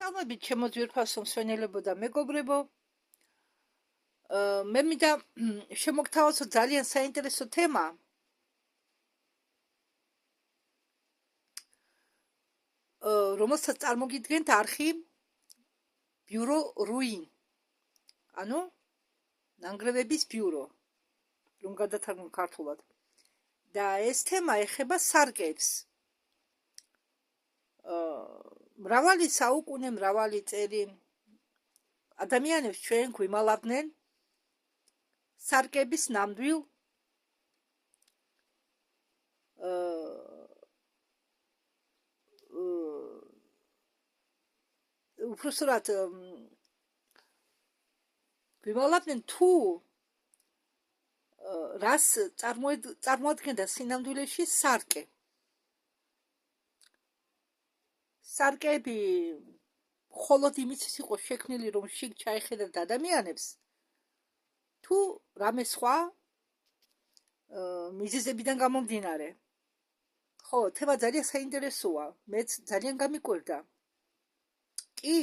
მოგესალმებით, ჩემო ძვირფასო მსვენელებო და მეგობრებო. მე მინდა შემოგთავაზო ძალიან საინტერესო თემა. რომელსაც წარმოგიდგენთ არხი ბიურო რუინ. ანუ ნანგრევების ბიურო, რომ გადათარგმნო ქართულად. და ეს თემა ეხება სარკეებს. მრავალი საუკუნე, მრავალი წელი ადამიანებს ჩვენ გვიმალავდნენ სარკეების ნამდვილ უბრალოდ გვიმალავდნენ თუ რას წარმოადგენდა სინამდვილეში სარკე. სარკეები მხოლოდ იმისთვის იყო შექმნილი, რომ შიგ ჩაეხედათ ადამიანებს, თუ რამე სხვა მიზეზებიდან გამომდინარე. ხო, თემა ძალიან საინტერესოა, მეც ძალიან გამიკვირდა. კი,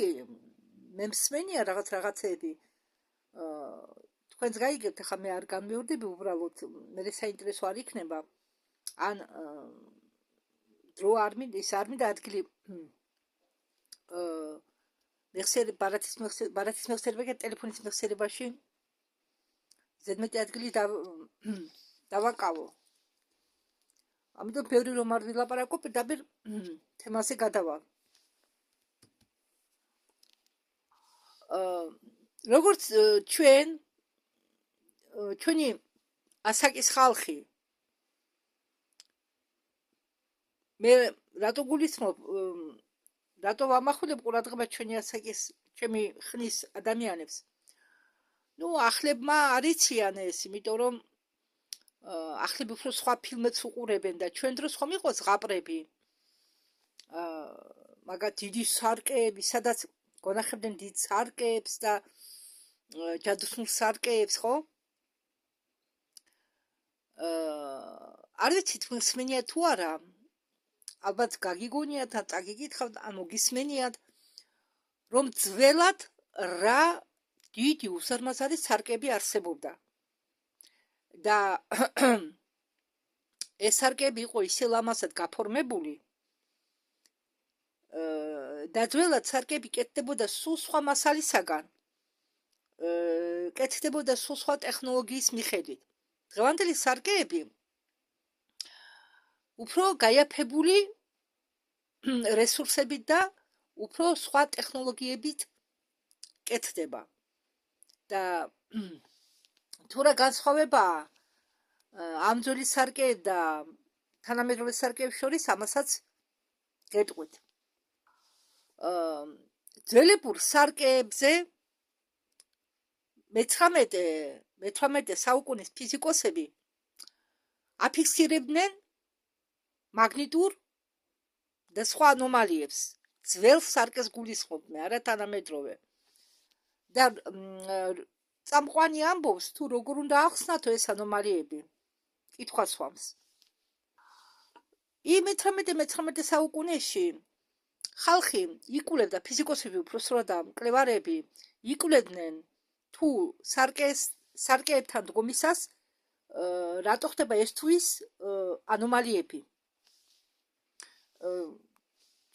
მე მსმენია რაღაცეები. თქვენს გაიგებთ, ახლა მე არ განმეორდები უბრალოდ, მე საინტერესო არ იქნება. ან დრო არ მინდა ადგილი ბარათის მეხსიერება ტელეფონის მეხსიერებაში ზედმეტი ადგილი დავაკავო. ამიტომ ბევრი რომ არ ვილაპარაკო, პირდაპირ თემაზე გადავალ. როგორც ჩვენი ასაკის ხალხი, მე რატო გულისხმობ, რატო ვამახვილებ ყურადღებას ჩვენი ასაკის, ჩემი ხნის ადამიანებს. ახლებმა არ იციან ეს, იმიტომ რომ ახლები უფრო სხვა ფილმებს უყურებენ და ჩვენ დროს ხომ იყო ზღაპრები. მაგათ დიდი სარკეები, სადაც გონახებდნენ დიდ სარკეებს და ჯადოსნურ სარკეებს, ხო? არ ვიცი თქვენ სმენიათ თუ არა, ალბათ გაგიგონიათ ან წაგიკითხავთ, ან მოგისმენიათ, რომ ძველად რა დიდი უსარმაზარი სარკეები არსებობდა. და ეს სარკეები იყო ისე ლამაზად გაფორმებული, და ძველად სარკეები კეთდებოდა სულ სხვა მასალისაგან, კეთდებოდა სულ სხვა ტექნოლოგიის მიხედვით. დღევანდელი სარკეები უფრო გაიაფებული რესურსებით და უფრო სხვა ტექნოლოგიებით კეთდება. და თუ რა განსხვავებაა ამ ძველი სარკეებს და თანამედროვე სარკეებს შორის, ამასაც გეტყვით. ძველებურ სარკეებზე მე-18 საუკუნის ფიზიკოსები აფიქსირებდნენ მაგნიტურ და სხვა ანომალიებს. ძველ სარკეს გულისხმობდნენ, არა თანამედროვე. და წამყვანი ამბობს, თუ როგორ უნდა ახსნათო ეს ანომალიები, კითხვა სვამს. მე-19 საუკუნეში ხალხი იკვლევდა, ფიზიკოსები უпроსროდ და მკვლევარები იკვლევდნენ თუ სარკეებთან დგომისას რატო ხდება ეს თუ ის ანომალიები.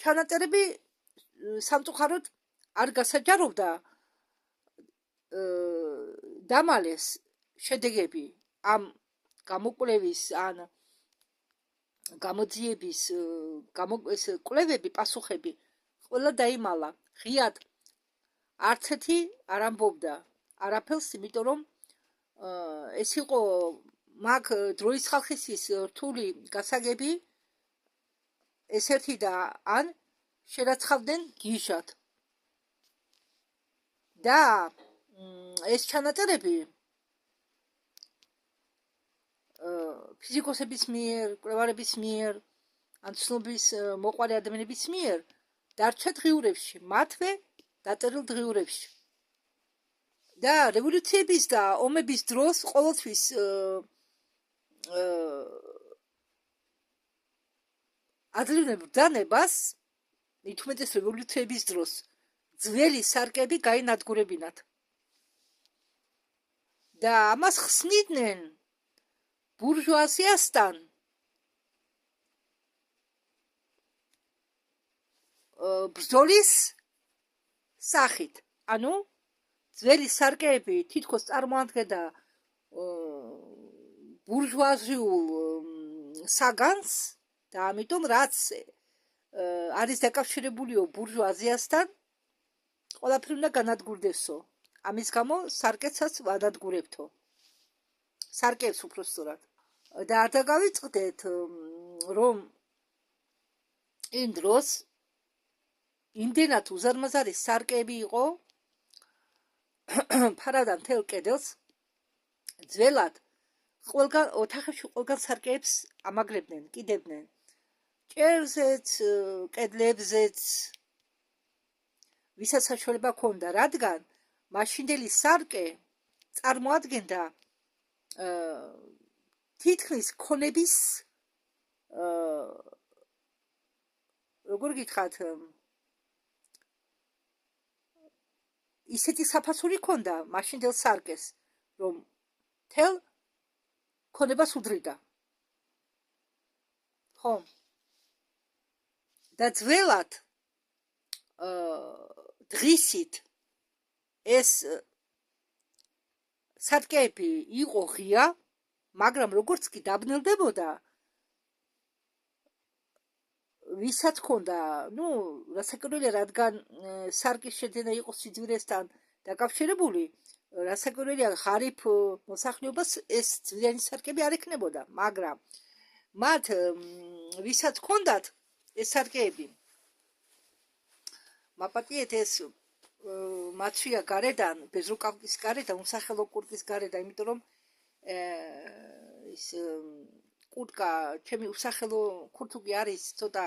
ჩანაწერები სამწუხაროდ არ გასაჯაროვდა დამალეს შედეგები ამ გამოკვლევის ან გამოძიების კვლევები, პასუხები ყველა დაიმალა. ღიად არც ერთი არ ამბობდა არაფერს, იმიტომ რომ ეს იყო მაგ დროის ხალხის რთული გასაგები, ესეთი და ან შერაცხავდნენ გიჟად. და ეს ჩანაწერები ფიზიკოსების მიერ, მკვლევარების მიერ, ან ცნობის მოყვარე ადამიანების მიერ დარჩა დღიურებში, მათვე დაწერილ დღიურებში. და რევოლუციების და ომების დროს ყოველთვის ადრევნებ ბრძანებას, 11-ის რევოლუციების დროს ძველი სარკეები გაინადგურებინათ და ამას ხსნიდნენ ბურჟუაზიასთან ბრძოლის სახით. ანუ ძველი სარკეები თითქოს წარმოადგენდა ბურჟუაზიულ საგანს და ამიტომ რაც არის დაკავშირებულიო ბურჟუაზიასთან, ყველაფერი უნდა განადგურდესო. ამის გამო სარკეცაც ვადადგურებთო. სარკეებს უпростоრად. და არ დაგავიწყდეთ, რომ იმ დროს იმდენად უზარმაზარი სარკეები იყო ფარავდა მთელ კედელს, ძველად ყველგან ოთახებში ყველგან სარკეებს ამაგრებდნენ, კიდებდნენ. ჭერზეც, კედლებზეც, ვისაც საშუალება ჰქონდა, რადგან მაშინდელი სარკე წარმოადგენდა თითქმის ქონების როგორ გითხრათ, ისეთი საფასური ჰქონდა მაშინდელ სარკეს, რომ თელ ქონებას უდრიდა. ხო. და ძველად დღისით ეს სარკეები იყო ღია, მაგრამ როგორც კი დაბნელდებოდა, ვისაც ჰქონდა, რასაკვირველია, რადგან სარკის შეძენა იყო სიძვირესთან დაკავშირებული, რასაკვირველია, ღარიბ მოსახლეობას ეს ძვიანი სარკები არ ექნებოდა, მაგრამ მათ ვისაც ჰქონდათ ეს სარკეები, მაპატიეთ ეს მაცვია გარედან, ბეზრუკავკის გარედან, უსახელო კურტკის გარედან, იმიტომ რომ ის კურტკა ჩემი უსახელო ქურთუკი არის ცოტა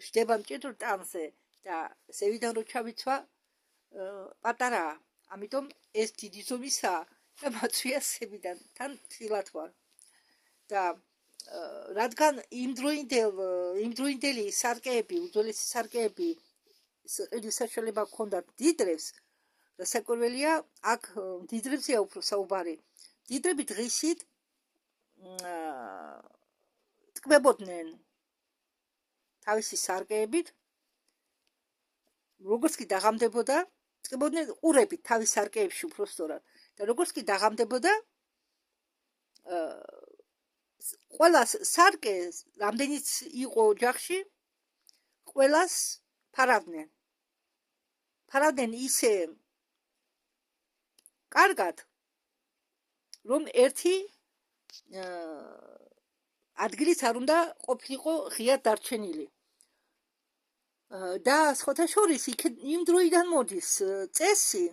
შდება მჭიდრო ტანზე და ზევიდან რო ჩავიცვა პატარაა, ამიტომ ეს დიდი ზომისაა და მაცვია ზევიდან თან თილად ვარ. და რადგან იმდროინდელი სარკეები, უძველესი სარკეები სიყიდვის საშუალება ჰქონდათ მდიდრებს, რასაკვირველია, აქ მდიდრებზეა უფრო საუბარი. მდიდრები დღისით ტკბებოდნენ თავისი სარკეებით, როგორც კი დაღამდებოდა, ტკბებოდნენ ყურებით თავის სარკეებში უпростоრად და როგორც კი დაღამდებოდა, ყველა სარკეს, რამდენიც იყო ოჯახში, ყველას ფარავდნენ. ფარავდნენ ისე კარგად, რომ ერთი ადგილიც არ უნდა ყოფილიყო ღიად დარჩენილი. და სხვათა შორის იმ დროიდან მოდის წესი,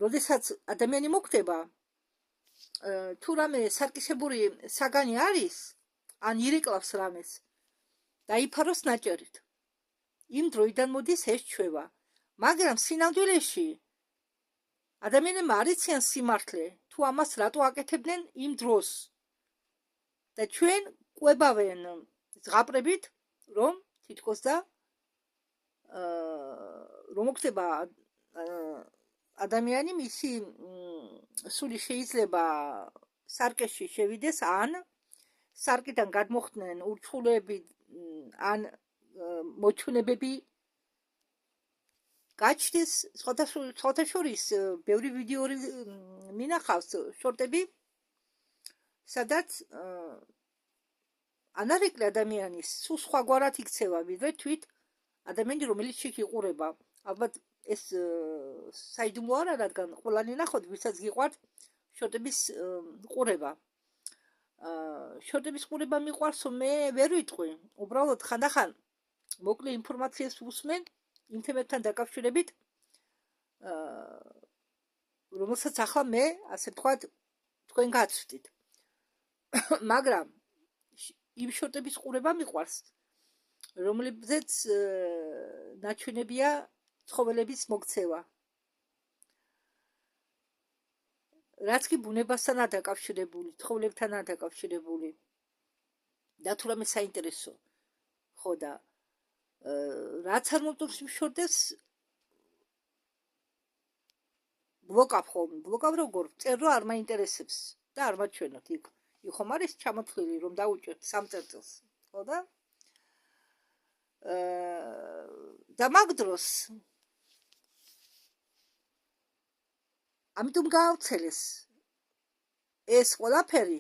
როდესაც ადამიანი მოკვდება, თუ რამე სარკისებური საგანი არის, ან ირეკლავს რამეს, დაიფაროს ნაჭერით. იმ დროიდან მოდის ეს ჩვევა. მაგრამ სინამდვილეში ადამიანებმა არ იციან სიმართლე, თუ ამას რატო აკეთებდნენ იმ დროს. და ჩვენ ყვებავენ ზღაპრებით, რომ თითქოს და რომ მოხდება ადამიანი მისი სული შეიძლება სარკეში შევიდეს, ან სარკიდან გადმოხდნენ ურჩხულები, ან მოჩვენებები გაჩნდეს. სხვათა შორის ბევრი ვიდეო მინახავს შორტები, სადაც ანარეკლი ადამიანის სულ სხვაგვარად იქცევა, ვიდრე თვით ადამიანი, რომელიც შიქ იყურება. ალბათ ეს საიდუმლო არა, რადგან ყველანი ნახოთ, ვისაც გიყვართ შორტების ყურება. შორტების ყურება მიყვარსო, მე ვერ ვიტყვი. უბრალოდ ხანდახან მოკლე ინფორმაციას ვუსმენ იმ თემებთან დაკავშირებით, რომელსაც ახლა მე, ასე ვთქვათ, თქვენ გაცვდით. მაგრამ იმ შორტების ყურება მიყვარს, რომლებზეც ნაჩვენებია ცხოველების მოქცევა. რაც კი ბუნებასთანაა დაკავშირებული, რაც არ მომწონს შორდეს ბლოკავ ხოლმე, ბლოკავ როგორ წერ რომ არ მაინტერესებს და არ მაჩვენოთ იქ ხომ არის ჩამოთვლილი რომ დაუჭერთ 3 წერტილს, ხო და და მაგ დროს ამიტომ გაავრცელეს ეს ყველაფერი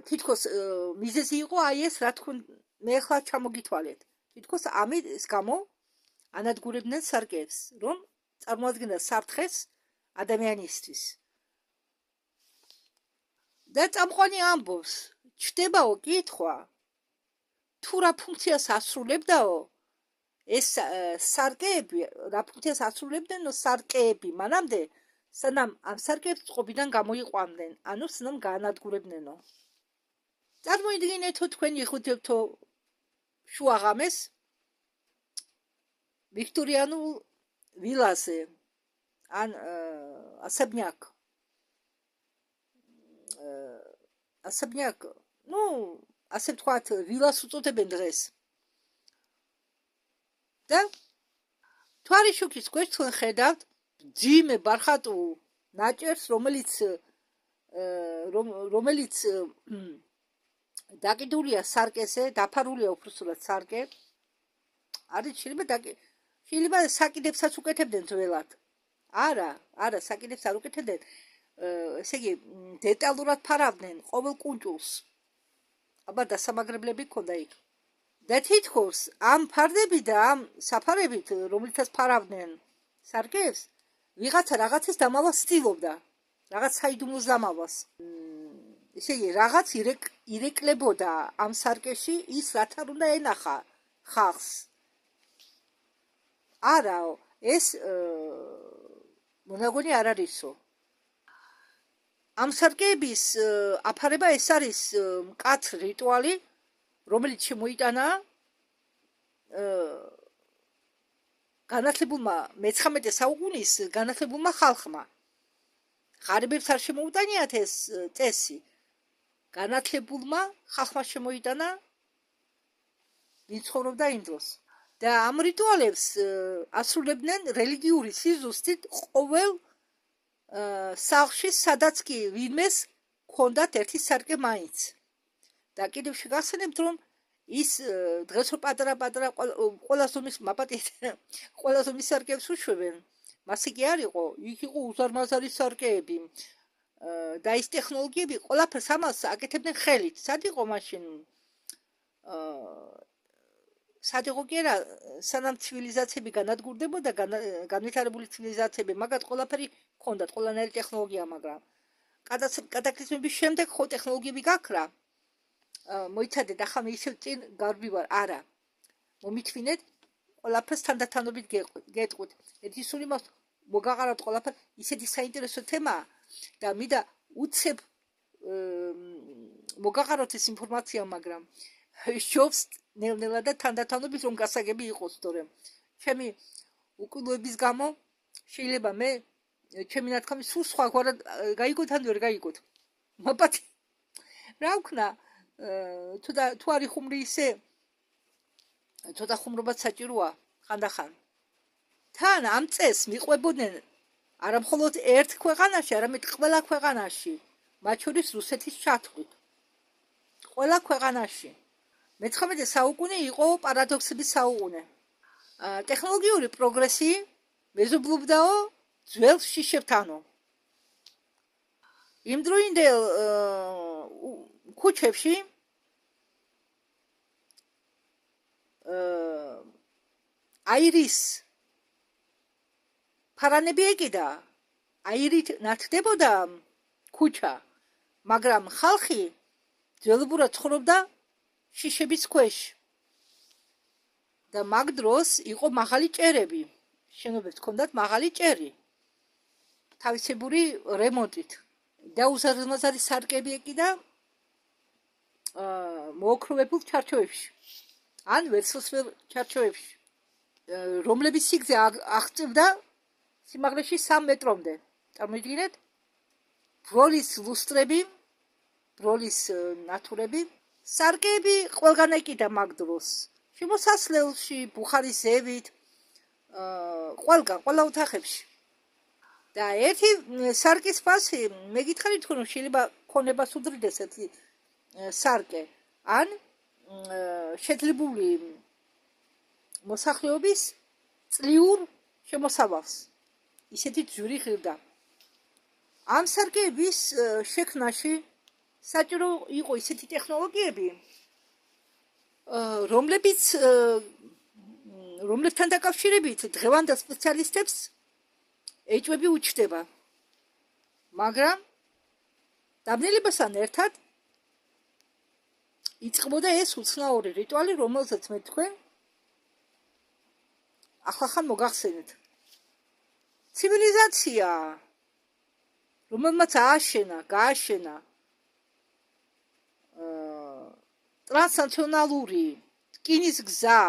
თითქოს მიზეზი იყო აი ეს რა თქმა მე ახლა ჩამოგითვალეთ თითქოს ამის გამო ანადგურებდნენ სარკეებს რომ წარმოადგენდა საფრთხეს ადამიანისთვის და წამყვანი ამბობს ჩდებაო კითხვა თუ რა ფუნქციას ასრულებდაო ეს სარკეები რა ფუნქციას ასრულებდნო სარკეები მანამდე სანამ ამ სარკეებს წყობიდან გამოიყვანდნენ ანუ სანამ გაანადგურებდნენო წარმოიდგინეთო თქვენ იხუთებთო შუაღამეს ვიქტორიანულ ვილაზე ან ასაბნიაკ ну ასე ვთქვათ ვილას უწოდებენ დღეს და თვარიშუქის ქვეშ თქვენ ხედავთ ძიმე ბარხატულ ნაჭერს რომელიც დაკიდულია სარკეზე დაფარულია უბრალოდ სარკე არის შეიძლება საკიდებსაც უკეთებდნენ ძველად არა საკიდებს არ უკეთებდნენ ესე იგი დეტალურად ფარავდნენ ყოველ კუნჭულს აბა დასამაგრებლები ქონდა იქ და თითქოს ამ ფარდები და ამ საფარებით რომლითაც ფარავდნენ სარკეებს ვიღაცა რაღაცის დამალას ცდილობდა რაღაც საიდუმლოს დამალას ესე იგი რაღაც ირეკლებოდა ამ სარკეში ის რაც არ უნდა ენახა ხალხს არა ეს მონაგონი არ არისო ამ სარკეების აფარება ეს არის მკაცრ რიტუალი რომელიც შემოიტანა განათლებულმა მე-19 საუკუნის განათლებულმა ხალხმა ღარიბებს არ შემოუტანიათ ეს წესი განათლებულმა ხალხმა შემოიტანა ვინც ცხოვრობდა იმ დროს და ამ რიტუალებს ასრულებდნენ რელიგიური სიზუსტით ყოველ სახლში სადაც კი ვინმეს ჰქონდათ ერთი სარკე მაინც და კიდევ შეგახსენებთ რომ ის დღეს რო პატარა ყველა ზომის სარკეებს უშვებენ მასე კი არ იყო იქ იყო უზარმაზარი სარკეები და ის ტექნოლოგიები ყველაფერს ამას აკეთებდნენ ხელით სად იყო მაშინ სად იყო კი არა სანამ ცივილიზაციები განადგურდებოდა განვითარებული ცივილიზაციები მაგათ ყველაფერი ჰქონდათ ყველანაირი ტექნოლოგია მაგრამ კატაკლიზმების შემდეგ ხო ტექნოლოგიები გაქრა მოიცადეთ ახლა მე ისევ წინ გავბივარ არა მომითმინეთ ყველაფერს თანდათანობით გეტყვით ერთი სული მას მოგაყაროთ ყველაფერი ისეთი საინტერესო თემაა და მინდა უცებ მოგაყაროთ ეს ინფორმაცია მაგრამ შობს ნელ-ნელა და თანდათანობით რომ გასაგები იყოს თორემ ჩემი უკვლევების გამო შეიძლება მე ჩემი ნათქვამი სულ სხვაგვარად გაიგოთ ან ვერ გაიგოთ მაპატი რა ვქნა თუ არის ხუმრი ისე ცოტა ხუმრობაც საჭიროა ხანდახან თან ამ წესს მიყვებოდნენ არა მხოლოდ ერთ ქვეყანაში არამედ ყველა ქვეყანაში მათ შორის რუსეთის ჩათვლით ყველა ქვეყანაში მე-19 საუკუნე იყო პარადოქსების საუკუნე ტექნოლოგიური პროგრესი მეზობლობდაო ძველ შიშებთანო იმდროინდელ ქუჩებში აირის ფარანები ეკიდა აირით ნათდებოდა ქუჩა მაგრამ ხალხი ძველებურად ცხოვრობდა შიშების ქვეშ და მაგ დროს იყო მაღალი ჭერები შენობებს ჰქონდათ მაღალი ჭერი თავისებური რემონტით და უზარმაზარი სარკები ეკიდა მოოქროვებულ ჩარჩოებში ან ვერცხლისფერ ჩარჩოებში რომლების სიგრძე აღწევდა სიმაღლეში 3 მეტრამდე წარმოიდგინეთ ბროლის ლუსტრები ბროლის ნათურები სარკეები ყველგან ეკიდა მაგ დროს. შემოსასვლელში, ბუხარის ზევით, ყველგან, ყველა ოთახებში. და ერთი სარკის ფასი მე გითხარით რომ შეიძლება ქონებას უდრიდეს ერთი სარკე ან შედლებული მოსახლეობის წლიურ შემოსავალს ისეთი ჯვრი ღირდა. ამ სარკეების შექმნაში საჭირო იყო ისეთი ტექნოლოგიები, რომლებთან დაკავშირებით დღევანდელ სპეციალისტებს ეჭვები უჩნდება. მაგრამ დაბნელებასთან ერთად იწყებოდა ეს უცნაური რიტუალი, რომელზეც მე თქვენ ახლა მოგახსენეთ. ცივილიზაცია, რომელმაც გააშენა ტრანსნაციონალური რკინის გზა,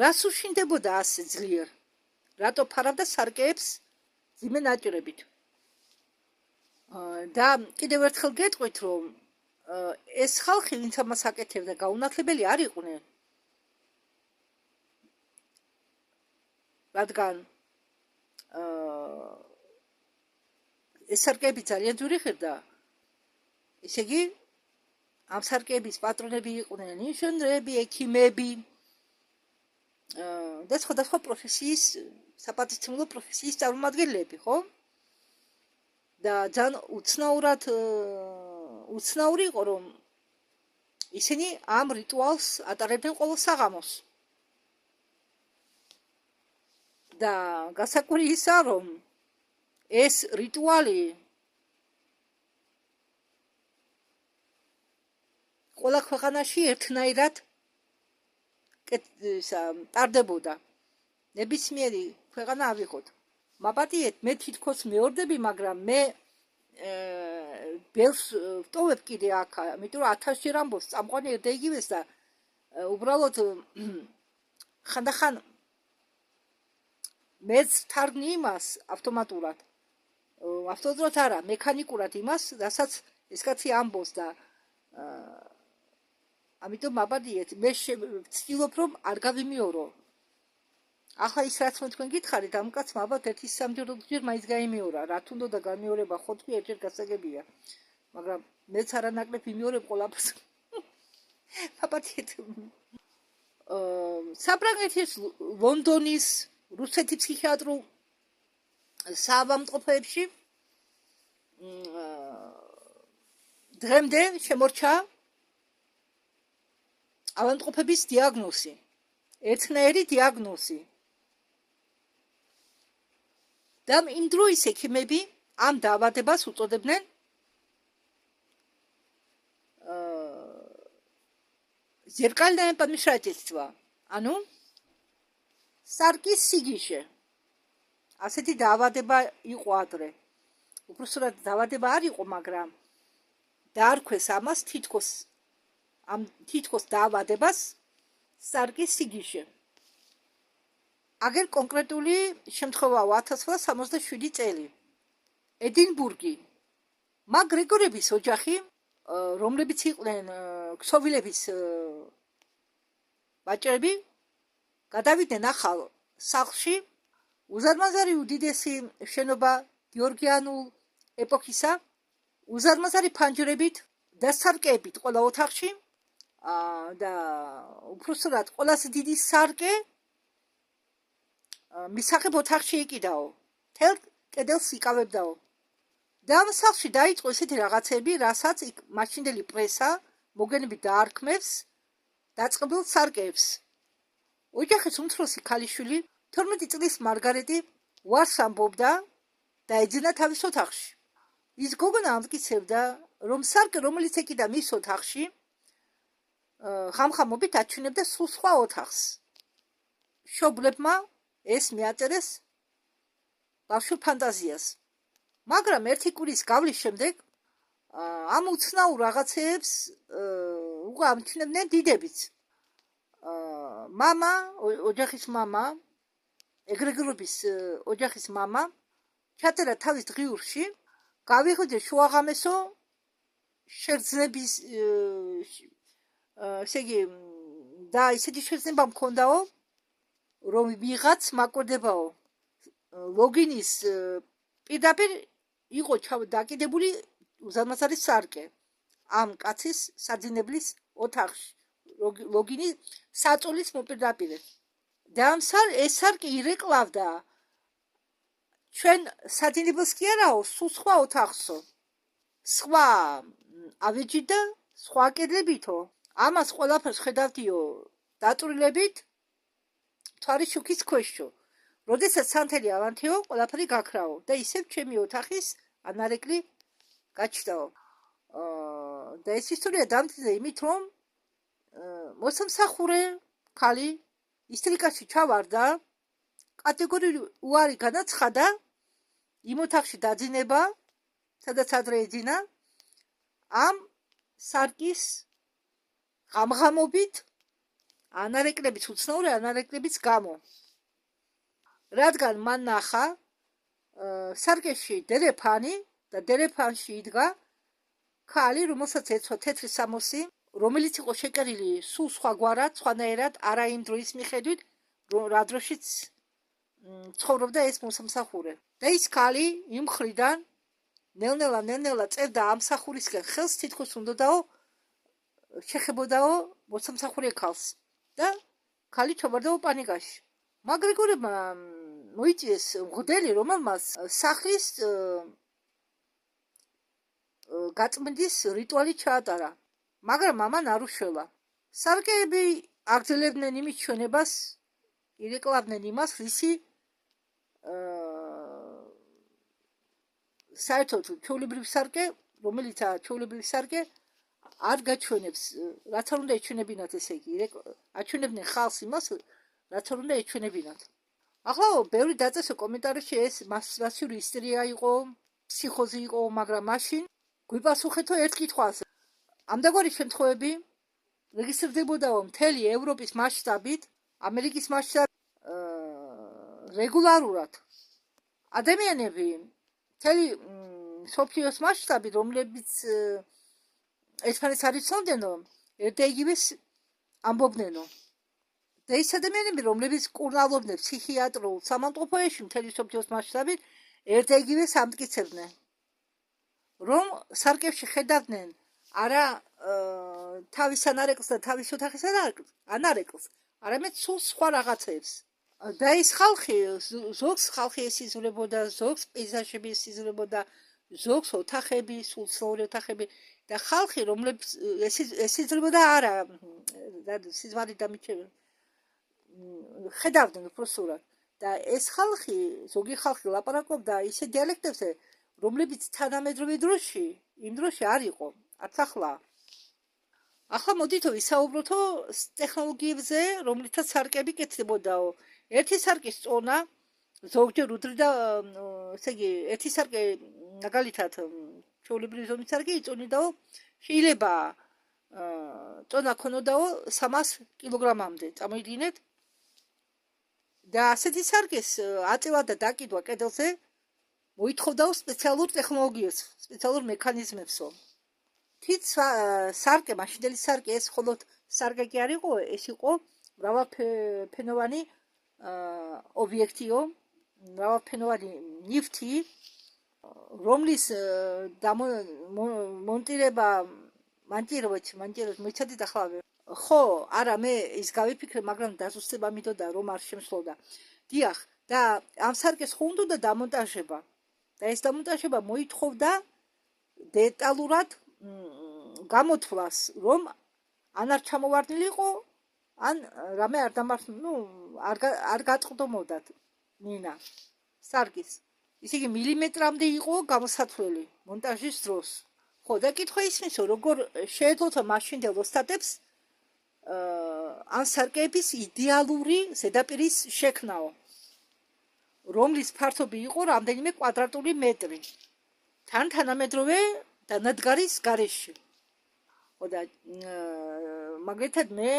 რას უშინდებოდა ასე ძლიერ? რატო ფარავდა სარკეებს ძიმე ნაჭრებით? და კიდევ ერთხელ გეტყვით, რომ ეს ხალხი, ვინც ამას აკეთებდა, გაუნათლებელი არ იყვნენ. რადგან ეს სარკეები ძალიან ძვირი ღირდა. ესე იგი, ამ სარკეების პატრონები იყვნენ ინჟინრები, ექიმები და სხვადასხვა პროფესიის, საპატივცემულო პროფესიის წარმომადგენლები, ხო? და ძალიან უცნაური იყო, რომ ისინი ამ რიტუალს ატარებდნენ ყოველ საღამოს. და გასაკვირი ისაა, რომ ეს რიტუალი ყველა ქვეყანაში ერთნაირად ტარდებოდა. ნებისმიერი ქვეყანა ავიღოთ. მაპატიეთ, მე თითქოს მეორდები, მაგრამ მე ბევრს ვტოვებ კიდე აქ, იმიტომ რომ 1000 ჯერ ამბობს წამყვანი ერთ და იგივეს და უბრალოდ ხანდახან მეც თარგმნი იმას ავტომატურად არა, მექანიკურად იმას, რასაც ეს კაცი ამბობს და ამიტომ მაპატიეთ, მე ვცდილობ რომ არ გავიმეორო. ახლა ის რაც მე თქვენ გითხარით, ამ კაცმა ალბათ 1-3 მაინც გაიმეორა, რა თუნდო და გამეორება ხო თქვი ერთჯერ გასაგებია. მაგრამ მეც არანაკლებ ვიმეორებ ყველაფერს. მაპატიეთ. საფრანგეთის, ლონდონის, რუსეთის ფსიქიატრულ საავადმყოფოებში დღემდე შემორჩა ავადმყოფების დიაგნოზი, ერთნაირი დიაგნოზი. და იმ დროის ექიმები ამ დაავადებას უწოდებდნენ зеркальное помешательство, ანუ სარკის სიგიჟე. ასეთი დაავადება იყო ადრე. უბრალოდ დაავადება არ იყო, მაგრამ დაარქვეს ამას თითქოს დაავადებას სარკის სიგიჟე. აგერ კონკრეტული შემთხვევაა 1967 წელი. ედინბურგი. მაკგრეგორების ოჯახი, რომლებიც იყვნენ ქსოვილების ბაჭრები, გადავიდნენ ახალ სახლში, უზარმაზარი უდიდესი შენობა გეორგიანულ ეპოქისა, უზარმაზარი ფანჯრებით და სარკეებით ყველა ოთახში და უბრალოდ ყველაზე დიდი სარკე მისაღებ ოთახში ეკიდაო, თელ კედელს იკავებდაო. და ამ სახლში დაიწყო ესეთი რაღაცები, რასაც მაშინდელი პრესა მოგენებით დაარქმევს დაწყებულ სარკეებს. ოჯახის უმცროსი ქალიშვილი 12 წლის მარგარეტი უარს ამბობდა და ეძინა თავის ოთახში. ის გოგონა ამტკიცებდა, რომ სარკე, რომელიც ეკიდა მის ოთახში, ხამხამობით აჩვენებდა სულ სხვა ოთახს. მშობლებმა ეს მიაწერეს ბავშვურ ფანტაზიას. მაგრამ ერთი კვირის გავლის შემდეგ ამ უცნაურ რაღაცებს უკვე ამჩნევდნენ დიდებიც. მამა, ოჯახის მამა, ეგრეგრობის ოჯახის მამა ჩაწერა თავის დღიურში, გავიღვიძე შუაღამესო შეგრძნების ესე იგი და ისეთი შეგრძნება მქონდაო რომ ვიღაც მაკვირდებაო ლოგინის პირდაპირ იყო დაკიდებული უზარმაზარი სარკე ამ კაცის საძინებლის ოთახში ლოგინი საწოლის მოპირდაპირე და ამ ეს სარკე ირეკლავდა ჩვენ საძინებელს კი არაო სულ სხვა ოთახსო სხვა ავეჯი და სხვა კედლებითო ამას ყველაფერს ხედავდიო დაწვრილებით თვარის შუქის ქვეშო როდესაც სანთელი ავანთიო ყველაფერი გაქრაო და ისევ ჩემი ოთახის ანარეკლი გაჩნდაო და ეს ისტორია დამტკიცდა იმით რომ მოსამსახურე ქალი ისტრიკაში ჩავარდა კატეგორიული უარი განაცხადა იმ ოთახში დაძინება სადაც ადრე ეძინა ამ სარკის ღამღამობით ანარეკლების უცნაური ანარეკლების გამო რადგან მან ნახა სარკეში დერეფანი და დერეფანში იდგა ქალი რომელსაც ეცვა თეთრი სამოსი რომელიც იყო შეკერილი სულ სხვაგვარად სხვანაირად არა იმ დროის მიხედვით რა დროშიც ცხოვრობდა ეს მოსამსახურე და ის ქალი იმ მხრიდან ნელ-ნელა წერდა ამ მსახურისგან ხელს თითქოს უნდაო შეხებოდაო მოსამსახურე ქალს და ქალი ჩავარდაო პანიკაში მაგრეგორებმა მოიწიეს მღვდელი რომელმაც სახლის გაწმენდის რიტუალი ჩაატარა მაგრამ ამან არ უშველა სარკეები აგრძელებდნენ იმის ჩვენებას ირეკლავდნენ იმას რისი საერთოდ ჩვეულებრივი სარკე რომელიცაა ჩვეულებრივი სარკე არ გაჩვენებს რაც არ უნდა ეჩვენებინათ ესე იგი აჩვენებდნენ ხალხს იმას რაც არ უნდა ეჩვენებინათ ახლა ბევრი დაწესო კომენტარებში ეს მასიური ისტერია იყო ფსიქოზი იყო მაგრამ მაშინ გვიპასუხეთო ერთ კითხვას ამდაგვარი შემთხვევები რეგისტრდებოდაო მთელი ევროპის მასშტაბით ამერიკის მასშტაბით რეგულარულად ადამიანები მთელი სოფლიოს მასშტაბით რომლებიც ერთმანეთს არ იცნობდნენო ერთ-იგივეს ამბობდნენო და ის ადამიანები რომლებიც კურნალობდნენ ფსიქიატრულ სამავტყოფოებში მთელი სოფლიოს მასშტაბით ერთ-იგივეს ამტკიცებდნენ რომ სარკეში ხედავდნენ არა თავის ანარეკლს და თავის ოთახის ანარეკლს არამედ სულ სხვა რაღაცებს და ეს ხალხი ზოგს ხალხი ესიზრებოდა ზოგს პეიზაჟები ესიზრებოდა ზოგს ოთახები სულ სწორი ოთახები და ხალხი რომლებიც ესიზრებოდა არა სიზმარი დამიჩება ხედავდნენ უბრალოდ და ეს ხალხი ზოგი ხალხი ლაპარაკობდა ისე დიალექტებზე რომლებიც თანამედროვე დროში იმ დროში არ იყო არც ახლა მოდითო ვისაუბროთო ტექნოლოგიებზე რომლითაც სარკები კეთდებოდაო ერთი სარკის წონა ზოგჯერ უდრიდა ესე იგი ერთი სარკე მაგალითად ჩვეულებრივი ზომის სარკე იწონიდაო შეიძლება წონა ქონოდაო 300 კილოგრამამდე წამოიდგინეთ და ასეთი სარკეს აწევა და დაკიდვა კედელზე მოითხოვდაო სპეციალურ ტექნოლოგიას სპეციალურ მექანიზმებსო თვით სარკე მაშინდელი სარკე ეს მხოლოდ სარკე კი არ იყო ეს იყო მრავალფენოვანი ობიექტიო მრავალფენოვანი ნივთი რომლის მონტირება მანტიროች მოიცადეთ ახლა ხო არა მე ის გავიფიქრე მაგრამ დაზუსტება მიდოდა რომ არ შემსლოდა დიახ და ამ სარკეს ხო უნდა დამონტაჟება და ეს დამონტაჟება მოითხოვდა დეტალურად გამოთვლას რომ ან არ ჩამოვარდნილიყო ან რამე არ არ გაწყდომოდათ ნინა სარკის ისე იგი მილიმეტრამდე იყო გამოსათვლელი მონტაჟის დროს ხო და კითხვა ისმისო როგორ შეეძლოთ მაშინდელ ოსტატებს ამ სარკეების იდეალური ზედაპირის შექმნაო რომლის ფართობი იყო რამდენიმე კვადრატული მეტრი თანამედროვე დანადგარის გარეშე ხო და მაგალითად მე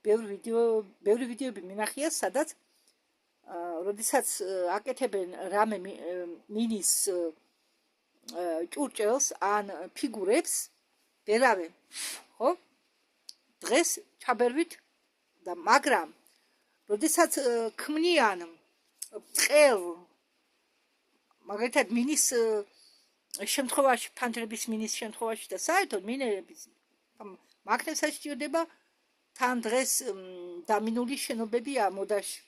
ბევრი ვიდეოები მინახია სადაც როდესაც აკეთებენ რამე მინის ჭურჭელს ან ფიგურებს ვერავენ, ხო? დღეს ჩაბერვით და მაგრამ როდესაც ქმნიან წყელ მაგალითად მინის შემთხვევაში, ფანჯრების მინის შემთხვევაში და საერთოდ მინერების მაგნეს საჭიროდება თან დღეს დამინული შენობებია მოდაში.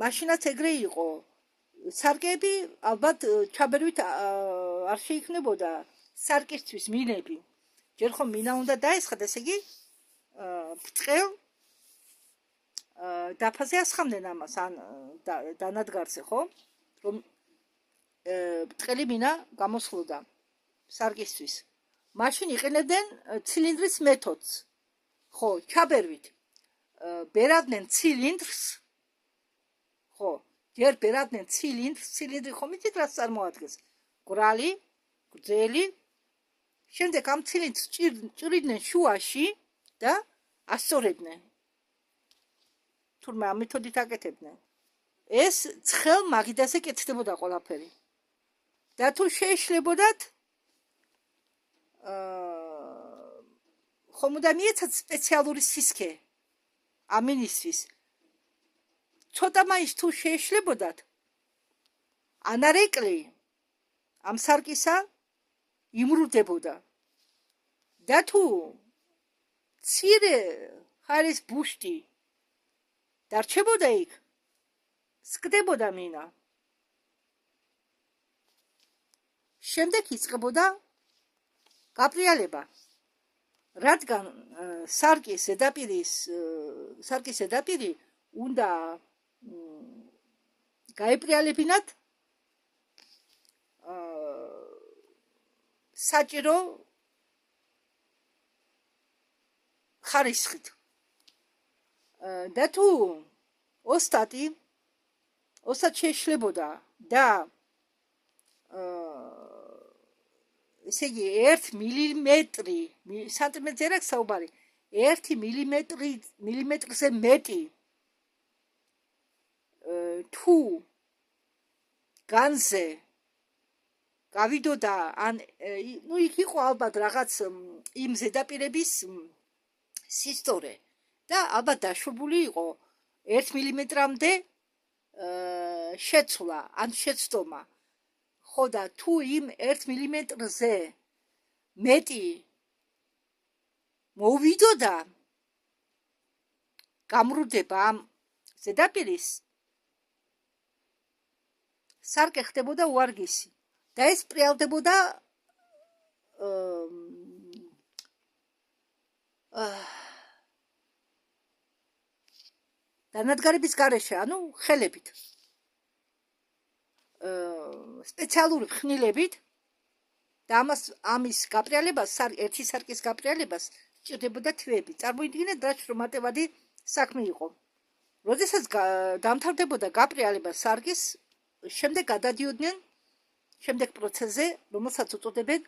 მაშინაც ეგრე იყო. სარკეები ალბათ ჩაბერვით არ შეიქმნებოდა სარკისთვის მინები. ჯერ ხომ მინა უნდა დაესხათ, ესე იგი ბრტყელ დაფაზე ასხამდნენ ამას ან დანადგარზე, ხო? რომ ბრტყელი მინა გამოსხლოდა სარკისთვის. მაშინ იყენებდნენ ცილინდრის მეთოდს. ხო, ჩაბერვით ბერავდნენ ცილინდრს. ხო, ჯერ ბერავდნენ ცილინდრს, ცილინდრი ხომ იცით რას წარმოადგენს? გრალი, გრძელი. შემდეგ ამ ცილინდრს ჭრიდნენ შუაში და ასწორებდნენ. თურმე ამ მეთოდით აკეთებდნენ. ეს ცხელ მაგიდაზე კეთდებოდა ყველაფერი. და თუ შეეშლებოდათ ხომ უნდა მიეცათ სპეციალური სისქე ამინისთვის. ცოტა მაინც თუ შეეშლებოდათ ანარეკლი ამ სარკისა იმრუდებოდა. და თუ მცირე ხარის ბუშტი დარჩებოდა იქ, სკდებოდა მინა. შემდეგ იწყებოდა გაპრიალება. რადგან სარკის ზედაპირი უნდა გაეპრიალებინათ საჭირო ხარისხით. და თუ ოსტატი შეეშლებოდა და ესე იგი 1 მილიმეტრი სანტიმეტრზე რა საუბარი 1 მილიმეტრზე მეტი თუ განზე გავიდოდა ან ნუ იქ იყო ალბათ რაღაც იმ ზედაპირების სისტორე და ალბათ დაშვებული იყო 1 მილიმეტრამდე შეცვლა ან შეცდომა. ხო და თუ იმ 1 მილიმეტრზე მეტი მოვიდოდა გამრუდება ამ ზედაპირის, სარკე ხდებოდა უარგისი და ეს პრიალდებოდა დანადგარების გარეშე, ანუ ხელებით. სპეციალური ხნილებით და ამის გაპრიალებას, ერთი სარკის გაპრიალებას სჭირდებოდა თვეები. წარმოიდგინეთ, რა შრომატევადი საქმე იყო. როდესაც დამთავრდებოდა გაპრიალება სარკის, შემდეგ გადადიოდნენ შემდეგ პროცესზე, რომელსაც უწოდებენ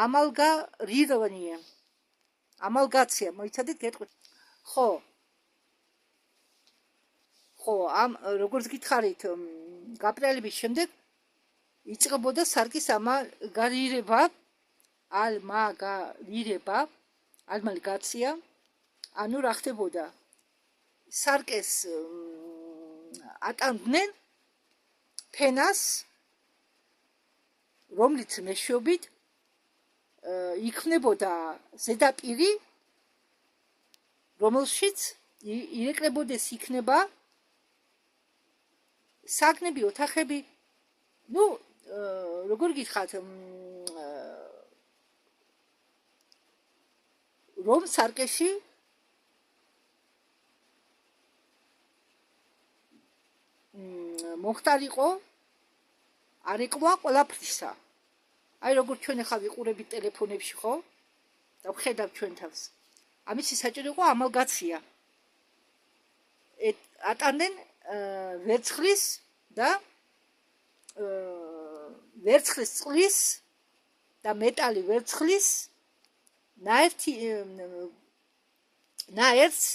ამალგიროვანია. ამალგაცია, მოიცადეთ გეტყვით. ხო, ამ როგორც გითხარით, გაპრიალების შემდეგ იწყებოდა სარკის ალმალგაცია, ანუ რა ხდებოდა? სარკეს ატანდნენ ფენას, რომლის მეშვეობით იქმნებოდა ზედაპირი, რომელშიც ირეკლებოდეს იქნება საგნები, ოთახები, ნუ როგორ გითხრათ, რომ სარკეში მოხდარიყო არეკლვა ყველაფრისა. აი როგორ ჩვენ ახლა ვიყურებით ტელეფონებში, ხო? და ვხედავთ ჩვენ თავს. ამისი საჭირო იყო ამალგაცია. ატანდნენ ვერცხლის და ვერცხლის წყლის და მეტალი ვერცხლის ნაერთს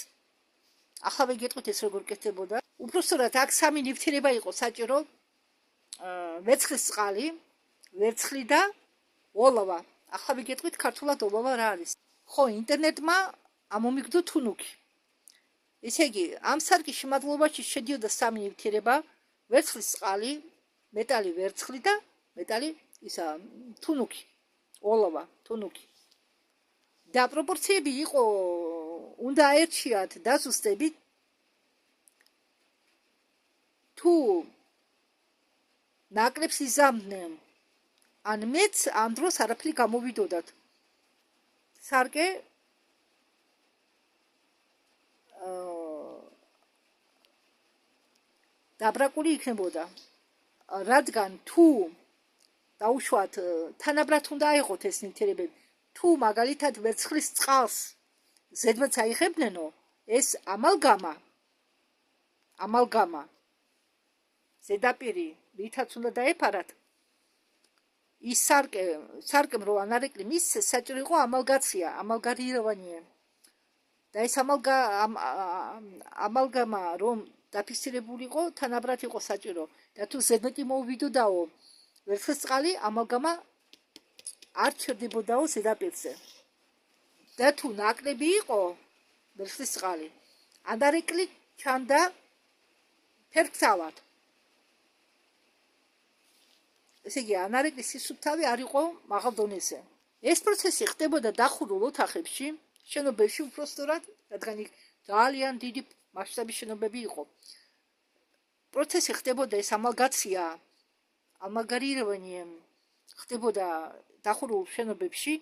ახლა ვიგეტყვით ეს როგორ კეთდებოდა. უпростоრად აქ სამი ნივთიერება იყო საჭირო ვერცხლის წყალი, ვერცხლი და ოლოვა. ახლა ვიგეტყვით ქართულად ოლოვა რა არის. ხო, ინტერნეტმა ამომიგდო თუნუქი. ესე იგი, ამ სარკის შემადგენლობაში შედიოდა 3 ნივთიერება: ვერცხლის წყალი, მეტალი ვერცხლი და მეტალი თუნუქი, ოლოვა, თუნუქი. და პროპორციები იყო, უნდა აერჩიათ დაზუსტებით. თუ ნაკლებს იზამდნენ, ან მეც ამ დროს არაფერი გამოვიდოდათ. სარკე დაბრაკული იქნებოდა, რადგან თუ დაუშვათ თანაბრად უნდა აიღოთ ეს ნივთიერებები, თუ მაგალითად ვერცხლის წყალს ზედმეტ აიღებდნენო, ეს ამალგამა ზედაპირი რითაც უნდა დაეფარათ, ის სარკემ რო ანარეკლი მისცეს, საჭირო იყო ამალგაცია, ამალგარიროვანია. და ეს ამალგამა რომ დაფიქსირებულიყო, თანაბრად იყო საჭირო. და თუ ზედმეტი მოვიდოდაო ვერცხლის წყალი, ამალგამა არ ჩერდებოდაო ზედაპირზე. და თუ ნაკლები იყო ვერცხლის წყალი, ანარეკლი ჩანდა ფერქცავად. ესე იგი, ანარეკლის სისუფთავი არ იყო მაღალ დონეზე. ეს პროცესი ხდებოდა დახურულ ოთახებში, შენობებში უпростоრად, რადგან იქ ძალიან დიდი მასშტაბის შენობები იყო. პროცესი ხდებოდა ეს ამალგაცია, ამალგარიროვანი ხდებოდა დახურულ შენობებში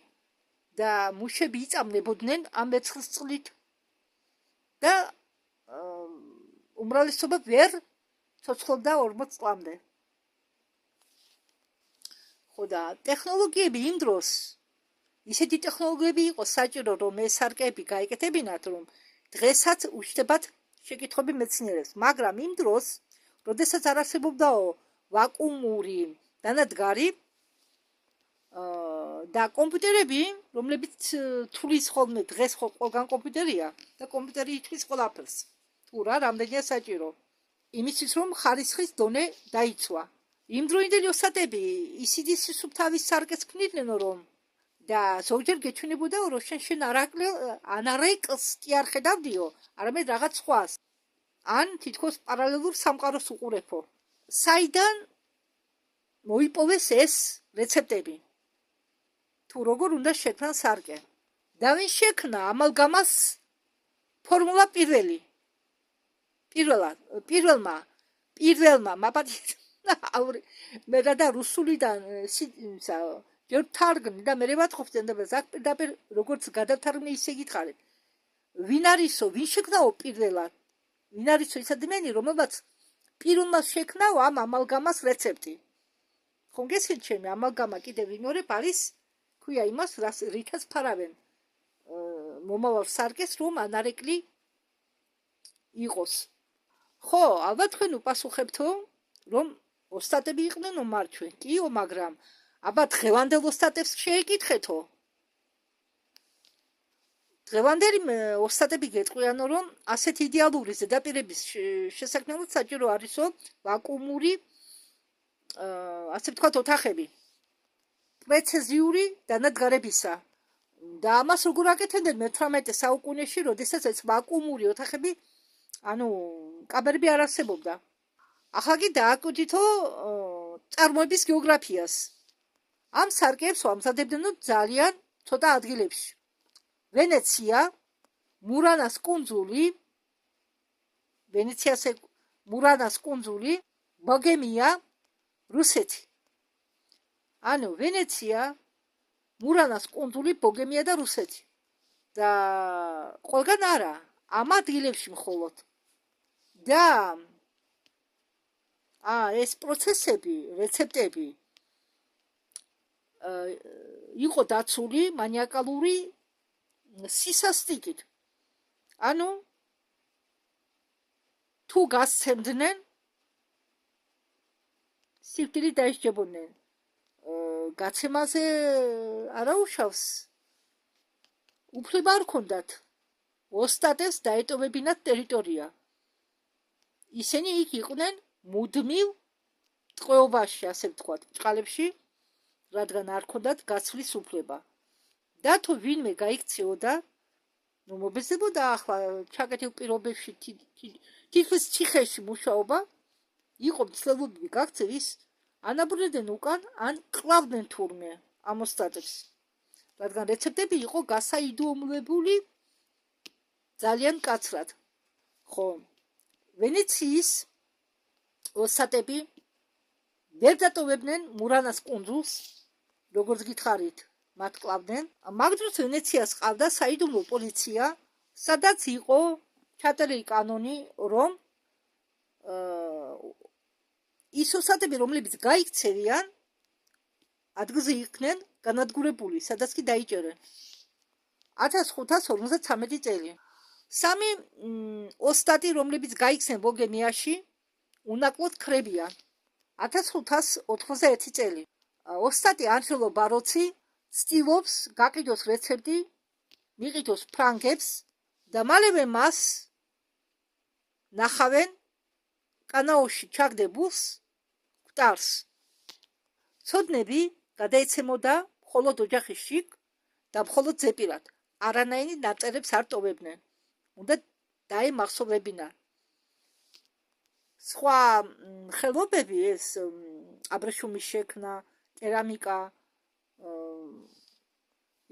და მუშები იწამნებოდნენ ამ ვერცხლის წყლით და უმრავლესობა ვერ ცოცხლობდა 40 წლამდე. ხო და ტექნოლოგიები იმ დროს ისეთი ტექნოლოგიები იყო საჭირო, რომ ეს სარკეები გაეკეთებინათ, რომ დღესაც უჩნდებათ შეკითხვები მეცნიერებს, მაგრამ იმ დროს, როდესაც არ არსებობდაო ვაკუუმური დანადგარი და კომპიუტერები, რომლებიც თulis ხოლმე, დღეს ყველგან კომპიუტერია და კომპიუტერი ითვლის ყველაფერს. თუ რა, რამდენია საჭირო. იმისთვის რომ ხარისხის დონე დაიცვა. იმდროინდელი ოსტატები ისიდის სისუფთავის სარკეს ქმნიდნენ, რომ და ზოგჯერ გეჩვენებოდაო, რომ შენ ანარეკლს კი არ ხედავდიო, არამედ რაღაც სხვას. ან თითქოს პარალელურ სამყაროს უყურებო. საიდან მოიპოვეს ეს რეცეპტები? თუ როგორ უნდა შექმნან სარკე? და ვინ შექმნა ამალგამას ფორმულა პირველმა მაპატიეთ მე და რუსულიდან ჯერ თარგმნი და მე ვატყობდნენ და პირდაპირ როგორც გადავთარგმნე ისე გითხარით. ვინ არისო, ვინ შექმნაო პირველად? ვინ არისო ის ადამიანი, რომელმაც პირველმა შექმნაო ამ ამალგამას რეცეპტი? ხომ გესმით ჩემი, ამალგამა კიდევ ვიმეორებ არის, ქვია იმას, რითაც ფარავენ მომავალ სარკეს, რომ ანარეკლი იყოს. ხო, ალბათ თქვენ უპასუხებთო, რომ ოსტატები იყვნენ მომარჩვენ. კიო, მაგრამ აბა დღევანდელ ოსტატებს შეეკითხეთო. დღევანდელი ოსტატები გეტყვიანო, რომ ასეთ იდეალური ზედაპირების შესაქმნელად საჭირო არისო ვაკუუმური ასე ვთქვათ ოთახები პრეციზიური დანადგარებისა. და ამას როგორ აკეთებდნენ მე-18 საუკუნეში, როდესაც ეს ვაკუუმური ოთახები, ანუ კამერები არ არსებობდა. ახლა კი დააკვირდითო წარმოების გეოგრაფიას. ამ სარკეებს ვამზადებდნენ ძალიან ცოტა ადგილებში. ვენეცია, მურანას კუნძული, ბოგემია, რუსეთი. ანუ ვენეცია, მურანას კუნძული, ბოგემია და რუსეთი. და ყველგან არა, ამ ადგილებში მხოლოდ. და ეს პროცესები, რეცეპტები იყო დაცული მანიაკალური სისასტიკით. ანუ თუ გასცემდნენ, სიკვდილით დაისჯებოდნენ. გაცემაზე არაუშავს უფლება არ ჰქონდათ ოსტატებს დაეტოვებინათ ტერიტორია. ისინი იქ იყვნენ მუდმივ ტყვეობაში, ასე ვთქვათ, ჭყალებში, რადგან არ ქონდათ გაცვლის უფლება. და თუ ვინმე გაიქცეოდა, ნუ მობეზებოდა ახლა ჩაკეტილ პირობებში თითქმის ციხეში მუშაობა, იყო მცდელობები გაქცევის, ანაბრუნებდნენ უკან, ან კლავდნენ თურმე ამ ოსტატებს. რადგან რეცეპტები იყო გასაიდუმლოებული ძალიან მკაცრად. ხო, ვენეციის ოსტატები ვერ დატოვებდნენ მურანას კუნძულს, როგორც გითხარით, მათ კლავდნენ. მაგ დროს ვენეციას ყავდა საიდუმლო პოლიცია, სადაც იყო ჩაწერილი კანონი, რომ ის ოსტატები, რომლებიც გაიქცევიან, ადგილზე იქნენ განადგურებული, სადაც კი დაიჭერენ. 1553 წელი. სამი ოსტატი, რომლებიც გაიქცნენ ბოგემიაში, უნაკლოდ ქრებიან. 1591 წელი. ოსტატი ანჯელო ბაროცი ცდილობს გაყიდოს რეცეპტი, მიყიდოს ფრანგებს და მალევე მას ნახავენ კანაოში ჩაგდებულს კვტარს. ცოდნები გადაეცემოდა მხოლოდ ოჯახის შიგ და მხოლოდ ზეპირად. არანაირი ნაწერებს არ ტოვებდნენ. უნდა დაემახსოვრებინა. სხვა ხელობები, ეს აბრეშუმის შექმნა, კერამიკა,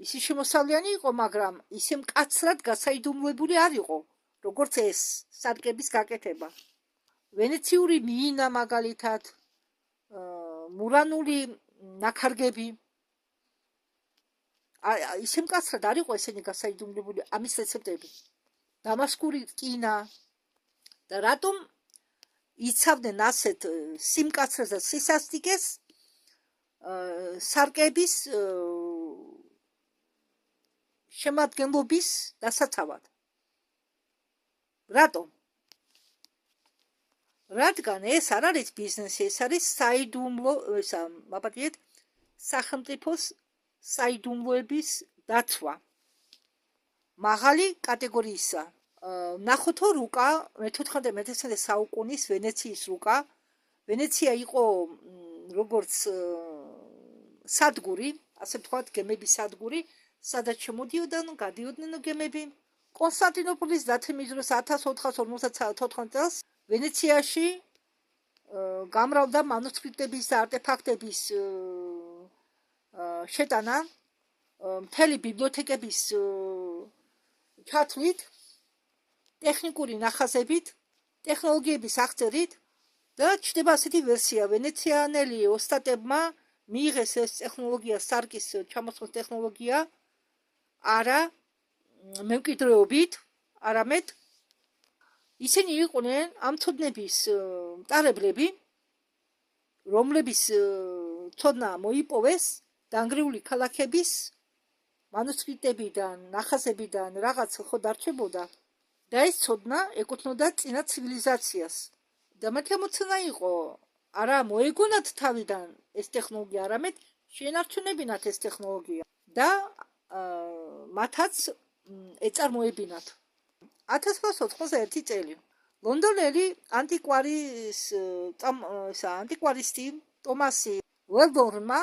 ისი შემოსავლიანი იყო, მაგრამ ისე მკაცრად გასაიდუმლოებული არ იყო, როგორც ეს სარკების გაკეთება. ვენეციური მიინა მაგალითად, მურანული ნაქარგები, ისე მკაცრად არ იყო ესენი გასაიდუმლოებული ამის რეცეპტები. დამასკური რკინა და რატომ იცავდნენ ასეთ სიმკაცრეს და სისასტიკეს სარკების შემადგენლობის დასაცავად. რატომ? რადგან ეს არ არის ბიზნესი, ეს არის საიდუმლო, მაპატიეთ, სახელმწიფოს საიდუმლოების დაცვა. მაღალი კატეგორიისა. ნახოთო რუკა, მე-14-მე-15 საუკუნის ვენეციის რუკა. ვენეცია იყო როგორც სადგური, ასე ვთქვათ, გემების სადგური, სადაც შემოდიოდნენ, გადიოდნენ გემები. კონსტანტინოპოლის დათემის დროს 1454 წელს ვენეციაში გამრავლდა მანუსკრიპტების და არტეფაქტების შეტანა, მთელი ბიბლიოთეკების ჩათვლით, ტექნიკური ნახაზებით, ტექნოლოგიების აღწერით და ჩნდება ასეთი ვერსია, ვენეციანელი ოსტატებმა მიიღეს ეს ტექნოლოგია, სარკის ჩამოსხმის ტექნოლოგია, არა მემკვიდრეობით, არამედ ისინი იყვნენ ამ ცოდნების მტარებლები, რომლების ცოდნა მოიპოვეს დანგრეული ქალაქების მანუსკრიპტებიდან, ნახაზებიდან რაღაც ხო დარჩებოდა და ეს ცოდნა ეკუთვნოდა წინა ცივილიზაციას. და მათი ამოცანა იყო, არა მოეგონათ თავიდან ეს ტექნოლოგია, არამედ შეენარჩუნებინათ ეს ტექნოლოგია და მათაც ეწარმოებინათ. 1891 წელი. ლონდონელი ანტიკვარისტი ტომასი უელბორნმა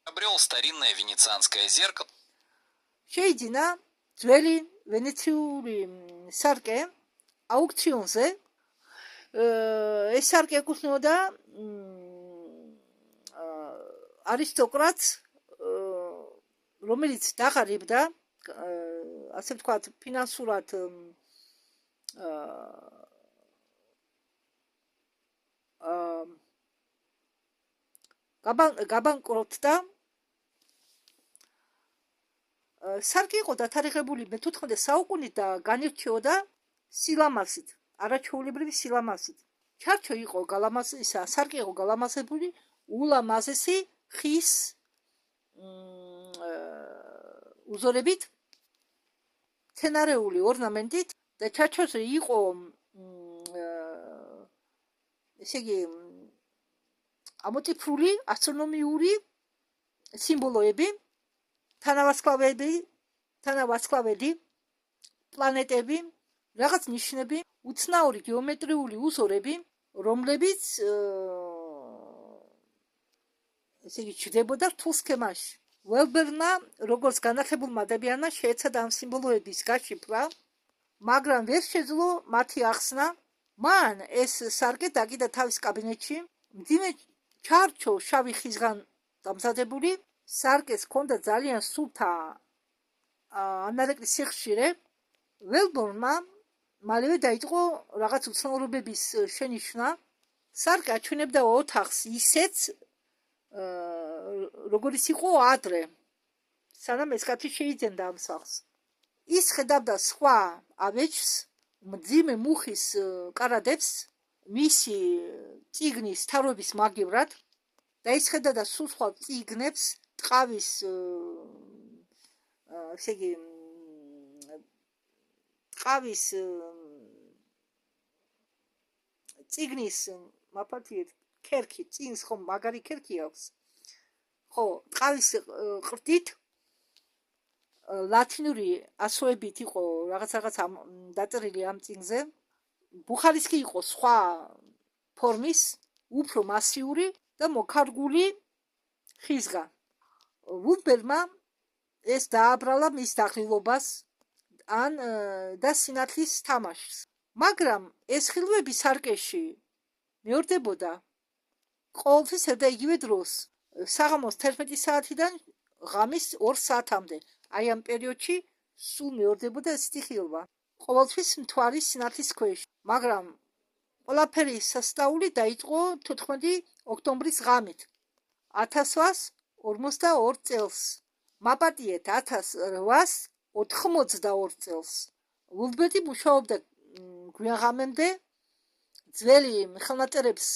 Приобрел старинное венецианское зеркало. შეიძინა ძველი ვენეციური სარკე აუქციონზე. ეს სარკე ეკუთვნოდა არისტოკრატს, რომელიც დაღარიბდა, ასე ვთქვათ, ფინანსურად გაბანკროტდა. სარკე იყო დათარიღებული მე-14 საუკუნით და განირჩეოდა სილამაზით, არაჩვეულებრივი სილამაზით. ჩარჩო იყო სარკე იყო გალამაზებული ულამაზესი ხის უზორებით, მცენარეული ორნამენტით და ჩარჩოზე იყო ესე იგი ამოტიფრული ასტრონომიული სიმბოლოები, თანავარსკვლავედი, პლანეტები, რაღაც ნიშნები, უცნაური გეომეტრიული узორები, რომლებიც ესე იგი ჯდებოდა რთულ სქემაში. ველბერმა, როგორც განათლებულმა ადამიანმა, შეეცადა ამ სიმბოლოების გაშიფრვა, მაგრამ ვერ შეძლო მათი ახსნა. მან ეს სარკე დაკიდა თავის კაბინეტში, მძიმე ჩარჩო შავი ხისგან დამზადებული, სარკეს ჰქონდა ძალიან სუფთა ანარეკლი სიხშირე. ველბერმა მალევე დაიწყო რაღაც უცნაურობების შენიშვნა. სარკე აჩვენებდა ოთახს ისეც, როგორიც იყო ადრე, სანამ ეს კაცი შეიძენდა ამ სახლს. ის ხედავდა სხვა ავეჯს, მძიმე მუხის კარადებს, მისი წიგნის თავრობის მაგივრად და ის ხედავდა სულ სხვა წიგნებს, ტყავის ესე იგი ტყავის წიგნის მაფათიეთ ქერქი, წიგნის ხომ მაგარი ქერქი აქვს. ხო, ტყავის ყრდით ლათინური ასოებით იყო რაღაც დაწერილი ამ წიგნზე. ბუხარისკი იყო სხვა ფორმის, უფრო მასიური და მოქარგული ხისგან. ველბერმა ეს დააბრალა მის დაღლილობას და სინათლის თამაშს. მაგრამ ეს ხილვები სარკეში მეორდებოდა ყოველთვის ერთ და იგივე დროს, საღამოს 11 საათიდან ღამის 2 საათამდე. აი ამ პერიოდში სულ მეორდებოდა ესეთი ხილვა. ყოველთვის მთვარის სინათლის ქვეშ. მაგრამ ყველაფერი სასწაული დაიწყო 14 ოქტომბრის ღამით 1842 წელს. მაპატიეთ 1882 წელს. ველბერტი მუშაობდა გვიანღამემდე, ძველი ხელნაწერებს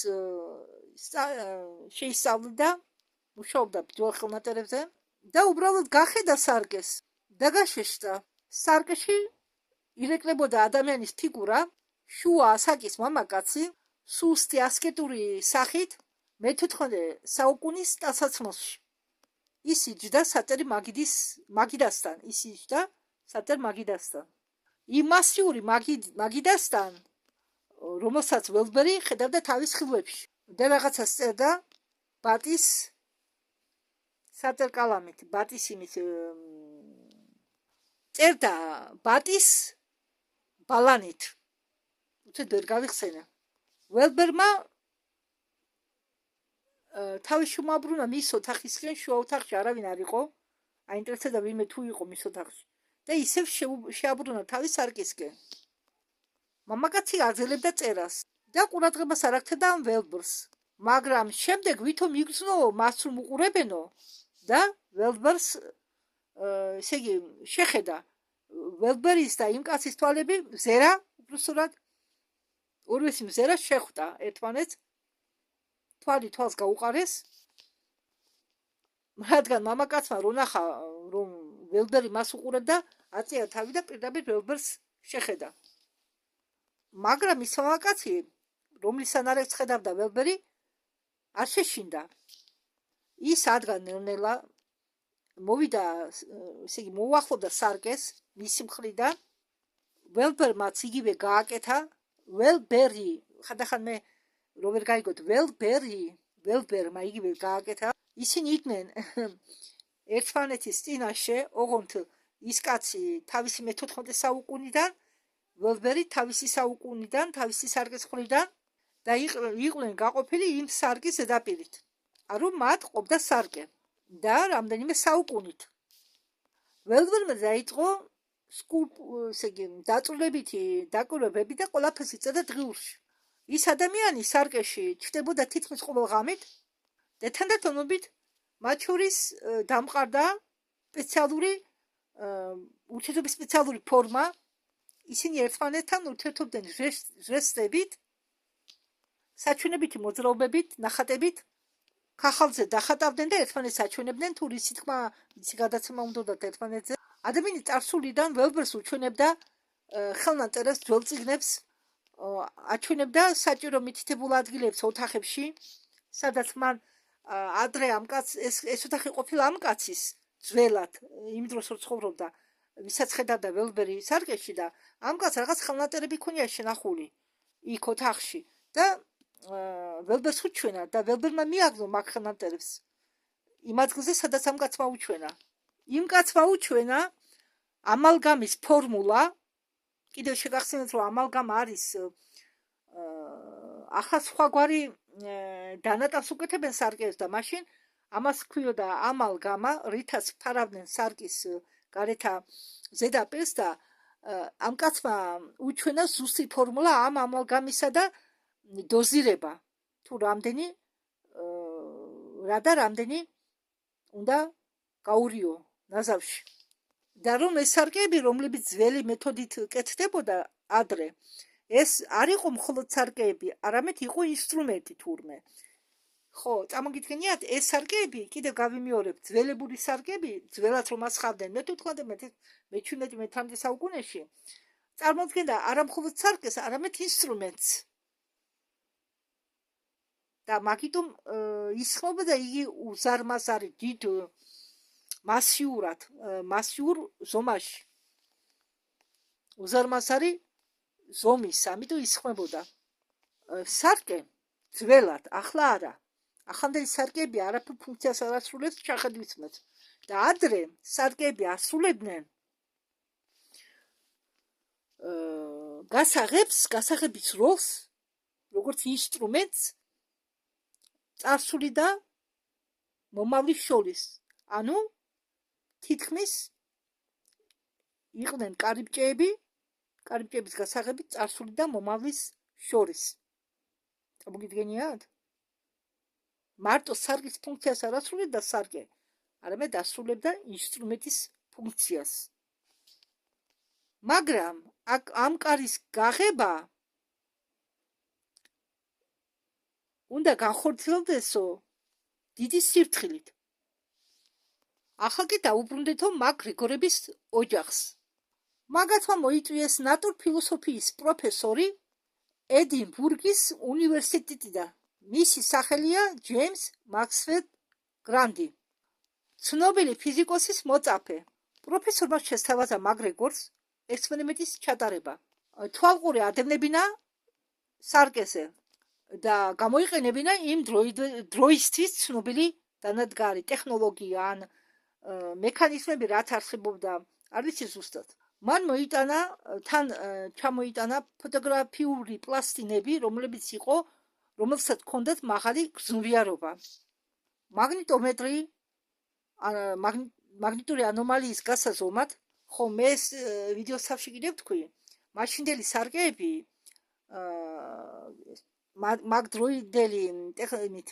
შეისწავლიდა, მუშაობდა ძველ ხელნაწერებზე და უბრალოდ გახედა სარკეს და გაშეშტა. სარკეში ირეკლებოდა ადამიანის ფიგურა, შუა ასაკის მამაკაცი, სუსტი ასკეტური სახით მე-14 საუკუნის ტანსაცმელში. ის იჯდა საწერ მაგიდასთან, იმ მასიური მაგიდასთან, რომელსაც ველბერი ხედავდა თავის ხილვებში და რაღაცას წერდა ბატის საწერ კალამით, ბატის იმით წერდა ბატის ბალანით. უცებ ვერ გავიხსენე. ველბერმა თავის შემოაბრუნა მის ოთახისკენ, შუა ოთახში არავინ არ იყო, აინტერესებდა ვინმე თუ იყო მის ოთახში და ისევ შეაბრუნა თავის სარკისკენ. მამაკაცი აგრძელებდა წერას და ყურადღებას არ აქცევდა ამ ველბერს, მაგრამ შემდეგ ვითომ იგრძნო მას რომ უყურებენო და ველბერს ესე იგი შეხედა ველბერის და იმ კაცის თვალები მზერა, უბრალოდ ორივეს მზერა შეხვდა ერთმანეთს, თვალი თვალს გაუყარეს, რადგან მამაკაცმა რო ნახა რომ ველბერი მას უყურებდა, აწია თავი და პირდაპირ ველბერს შეხედა. მაგრამ ის მამაკაცი, რომლის ანარებს ხედავდა ველბერი, არ შეშინდა. ის ადგან ნელ-ნელა მოვიდა, ესე იგი მოუახლოვდა სარკეს მისი მხრიდან. ველბერმაც იგივე გააკეთა. ველბერი, ხანდახან მე რო ვერ გაიგოთ, ველბერმა იგივე გააკეთა. ისინი იყვნენ ერთმანეთის წინაშე, ოღონდ ის კაცი თავისი მე-14 საუკუნიდან, ველბერი თავისი საუკუნიდან, თავისი სარკის მხრიდან და იყვნენ გაყოფილი იმ სარკის ზედაპირით. რომ მათ ყოფდა სარკე და რამდენიმე საუკუნით. ველბერმა დაიწყო ესე იგი დაწვრილებითი დაკვირვებები და ყველაფერს იწერდა დღიურში. ის ადამიანი სარკეში ჩნდებოდა თითქმის ყოველ ღამით და თანდათანობით მათ შორის დამყარდა სპეციალური ურთიერთობის სპეციალური ფორმა. ისინი ერთმანეთთან ურთიერთობდნენ ჟესტებით, საჩვენებითი მოძრაობებით, ნახატებით, ქახალზე დახატავდნენ და ერთმანეთს აჩვენებდნენ თუ რისი თქმა, რისი გადაცემა უნდათ ერთმანეთზე. ადამიანი წარსულიდან ველბერს უჩვენებდა ხელნაწერებს, ძველ წიგნებს, აჩვენებდა საჭირო მითითებულ ადგილებს ოთახებში, სადაც მან ადრე ამ კაცს ეს ოთახი ყოფილა ამ კაცის ძველად, იმ დროს რო ცხოვრობდა, ვისაც ხედავდა ველბერი სარკეში და ამ კაცს რაღაც ხელნაწერები ქონია შენახული იქ ოთახში და ველბერს უჩვენა და ველბერმა მიაგნო მაგ ხელნაწერებს. იმ ადგილზე, სადაც ამ კაცმა უჩვენა. იმ კაცმა უჩვენა ამალგამის ფორმულა, კიდევ შეგახსენებთ, რომ ამალგამა არის ახლა სხვაგვარი დანატას უკეთებენ სარკეებს და მაშინ ამას ქვიოდა ამალგამა, რითაც ფარავდნენ სარკის გარეთა ზედაპირს და ამ კაცმა უჩვენა ზუსტი ფორმულა ამ ამალგამისა და დოზირება, თუ რამდენი რა და რამდენი უნდა გაურიო ნაზავში. და რომ ეს სარკეები, რომლებიც ძველი მეთოდით კეთდებოდა ადრე, ეს არ იყო მხოლოდ სარკეები, არამედ იყო ინსტრუმენტი თურმე. ხო, წარმოგიდგენიათ, ეს სარკეები, კიდევ გავიმეორებ, ძველებური სარკეები, ძველად რომ ასხავდნენ მე-17-მე-18 საუკუნეში, წარმოადგენდა არა მხოლოდ სარკეს, არამედ ინსტრუმენტს. და მაგიტომ ისხმობდა იგი უზარმაზარი დიდ მასიურ ზომაში. უზარმაზარი ზომის, ამიტომ ისხმებოდა. სარკე ძველად, ახლა არა. ახლანდელი სარკეები არაფერ ფუნქციას არ ასრულებს ჩახედვისმეთ. და ადრე სარკეები ასრულებდნენ გასაღების როლს, როგორც ინსტრუმენტს წარსული და მომავლის შორის. ანუ თითქმის იყვნენ კარიბჭეების გასაღებით წარსული და მომავლის შორის. წარმოგიდგენიათ? მარტო სარკის ფუნქციას არ ასრულებდა სარკე, არამედ ასრულებდა ინსტრუმენტის ფუნქციას. მაგრამ ამ კარის გაღება უნდა განხორციელდესო დიდი სიფრთხილით. ახლა კი დაუბრუნდეთო მაგ გრიგორების ოჯახს. მაგათმა მოიწვიეს ნატურფილოსოფიის პროფესორი ედინბურგის უნივერსიტეტიდან. მისი სახელია ჯეიმს მაქსველ გრანდი. ცნობილი ფიზიკოსის მოწაფე. პროფესორმა შესთავაზა მაკგრეგორს ექსპერიმენტის ჩატარება. თვალყური ადევნებინა სარკეზე და გამოიყენებინა იმ დროისთვის ცნობილი დანადგარი ტექნოლოგია ან მექანიზმები, რაც არსებობდა, არ ვიცი ზუსტად. მან ჩამოიტანა ფოტოგრაფიული პლასტინები, რომელსაც ჰქონდათ მაღალი გრძნობიარობა. მაგნიტური ანომალიის გასაზომად, ხო, მე ეს ვიდეოს თავში კიდევ ვთქვი, მაშინდელი სარკეები მაგდროიდელი ტექნიკით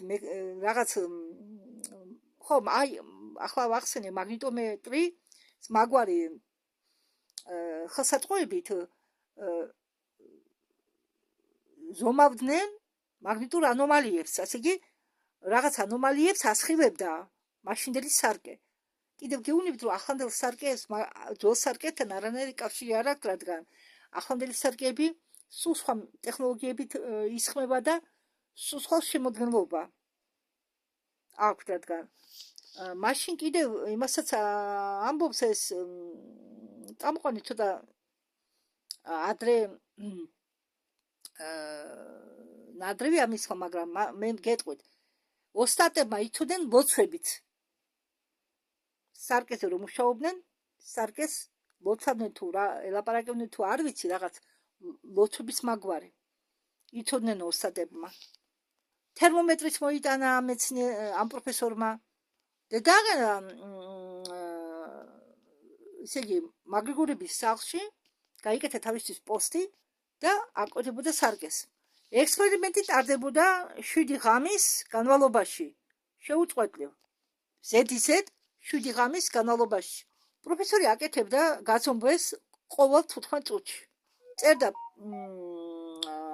რაღაც ხო, აი, ახლა ვახსენე მაგნიტომეტრის მაგვარი ხელსაწყოებით ზომავდნენ მაგნიტურ ანომალიებს, ასე იგი, რაღაც ანომალიებს ასხივებდა მაშინდელი სარკე. კიდევ გეუბნებით, რომ ახლანდელ სარკეებს ძველ სარკეთან არანაირი კავშირი არ აქვს, რადგან ახლანდელი სარკეები სულ სხვა ტექნოლოგიებით ისხმება და სულ სხვა შემოდგენლობა აქვს, რადგან მაშინ კიდევ იმასაც ამბობს ეს წამყვანი ცოტა ადრე ნადრევი ამისხმა, მაგრამ მე გეტყვით, ოსტატებმა იცოდნენ ლოცვებით. სარკეზე რომ მუშაობდნენ, სარკეს ლოცავდნენ თუ რა ელაპარაკებდნენ თუ არ ვიცი, რაღაც ლოცვების მაგვარი იცოდნენ ოსტატებმა. თერმომეტრის მოიტანა ამ პროფესორმა და დაღერა ისე იგი მაკგრეგორების სახლში გაიკეთა თავისთვის პოსტი და აკეთებდა სარკეს. ექსპერიმენტი ტარდებოდა 7 ღამის განმავლობაში. შეუწყვეტლივ. ზედიზედ 7 ღამის განმავლობაში. პროფესორი აკეთებდა გაზომვას ყოველ 15 წუთში. წერდა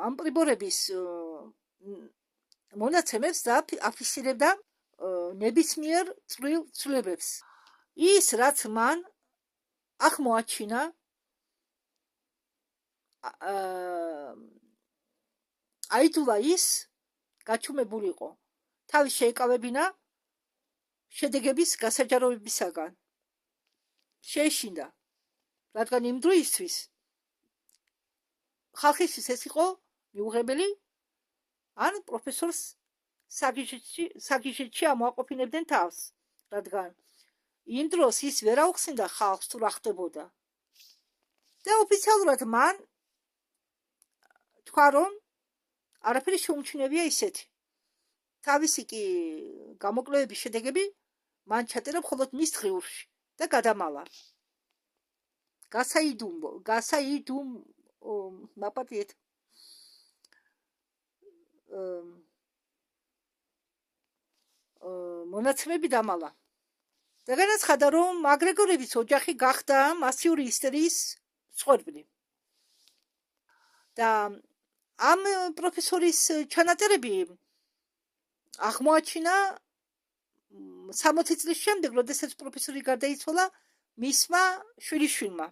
ამ პრიბორების მონაცემებს და აფიქსირებდა ნებისმიერ წვრილ ცვლილებებს. ის, რაც მან აღმოაჩინა, აიძულა ის გაჩუმებულიყო. თავის შეეკავებინა შედეგების გასაჯაროებისაგან. შეეშინდა, რადგან იმ დროისთვის ხალხისთვის ეს იყო მიუღებელი, ან პროფესორს საგიჟეთში ამოაყოფინებდნენ თავს. რადგან იმ დროს ის ვერ აუხსნიდა ხალხს თუ რა ხდებოდა. და ოფიციალურად მან თქვა რომ არაფერი შეუმჩნევია ისეთი. თავისი კი გამოკვლევების შედეგები მან ჩაწერა მხოლოდ მის დღიურში და გადამალა. მაპატიეთ. მონაცემები დამალა. და განაცხადა რომ მაკგრეგორების ოჯახი გახდა მასიური ისტერიის მსხვერპლი. და ამ პროფესორის ჩანაწერები აღმოაჩინა 60 წლის შემდეგ, როდესაც პროფესორი გარდაიცვალა მისმა შვილიშვილმა.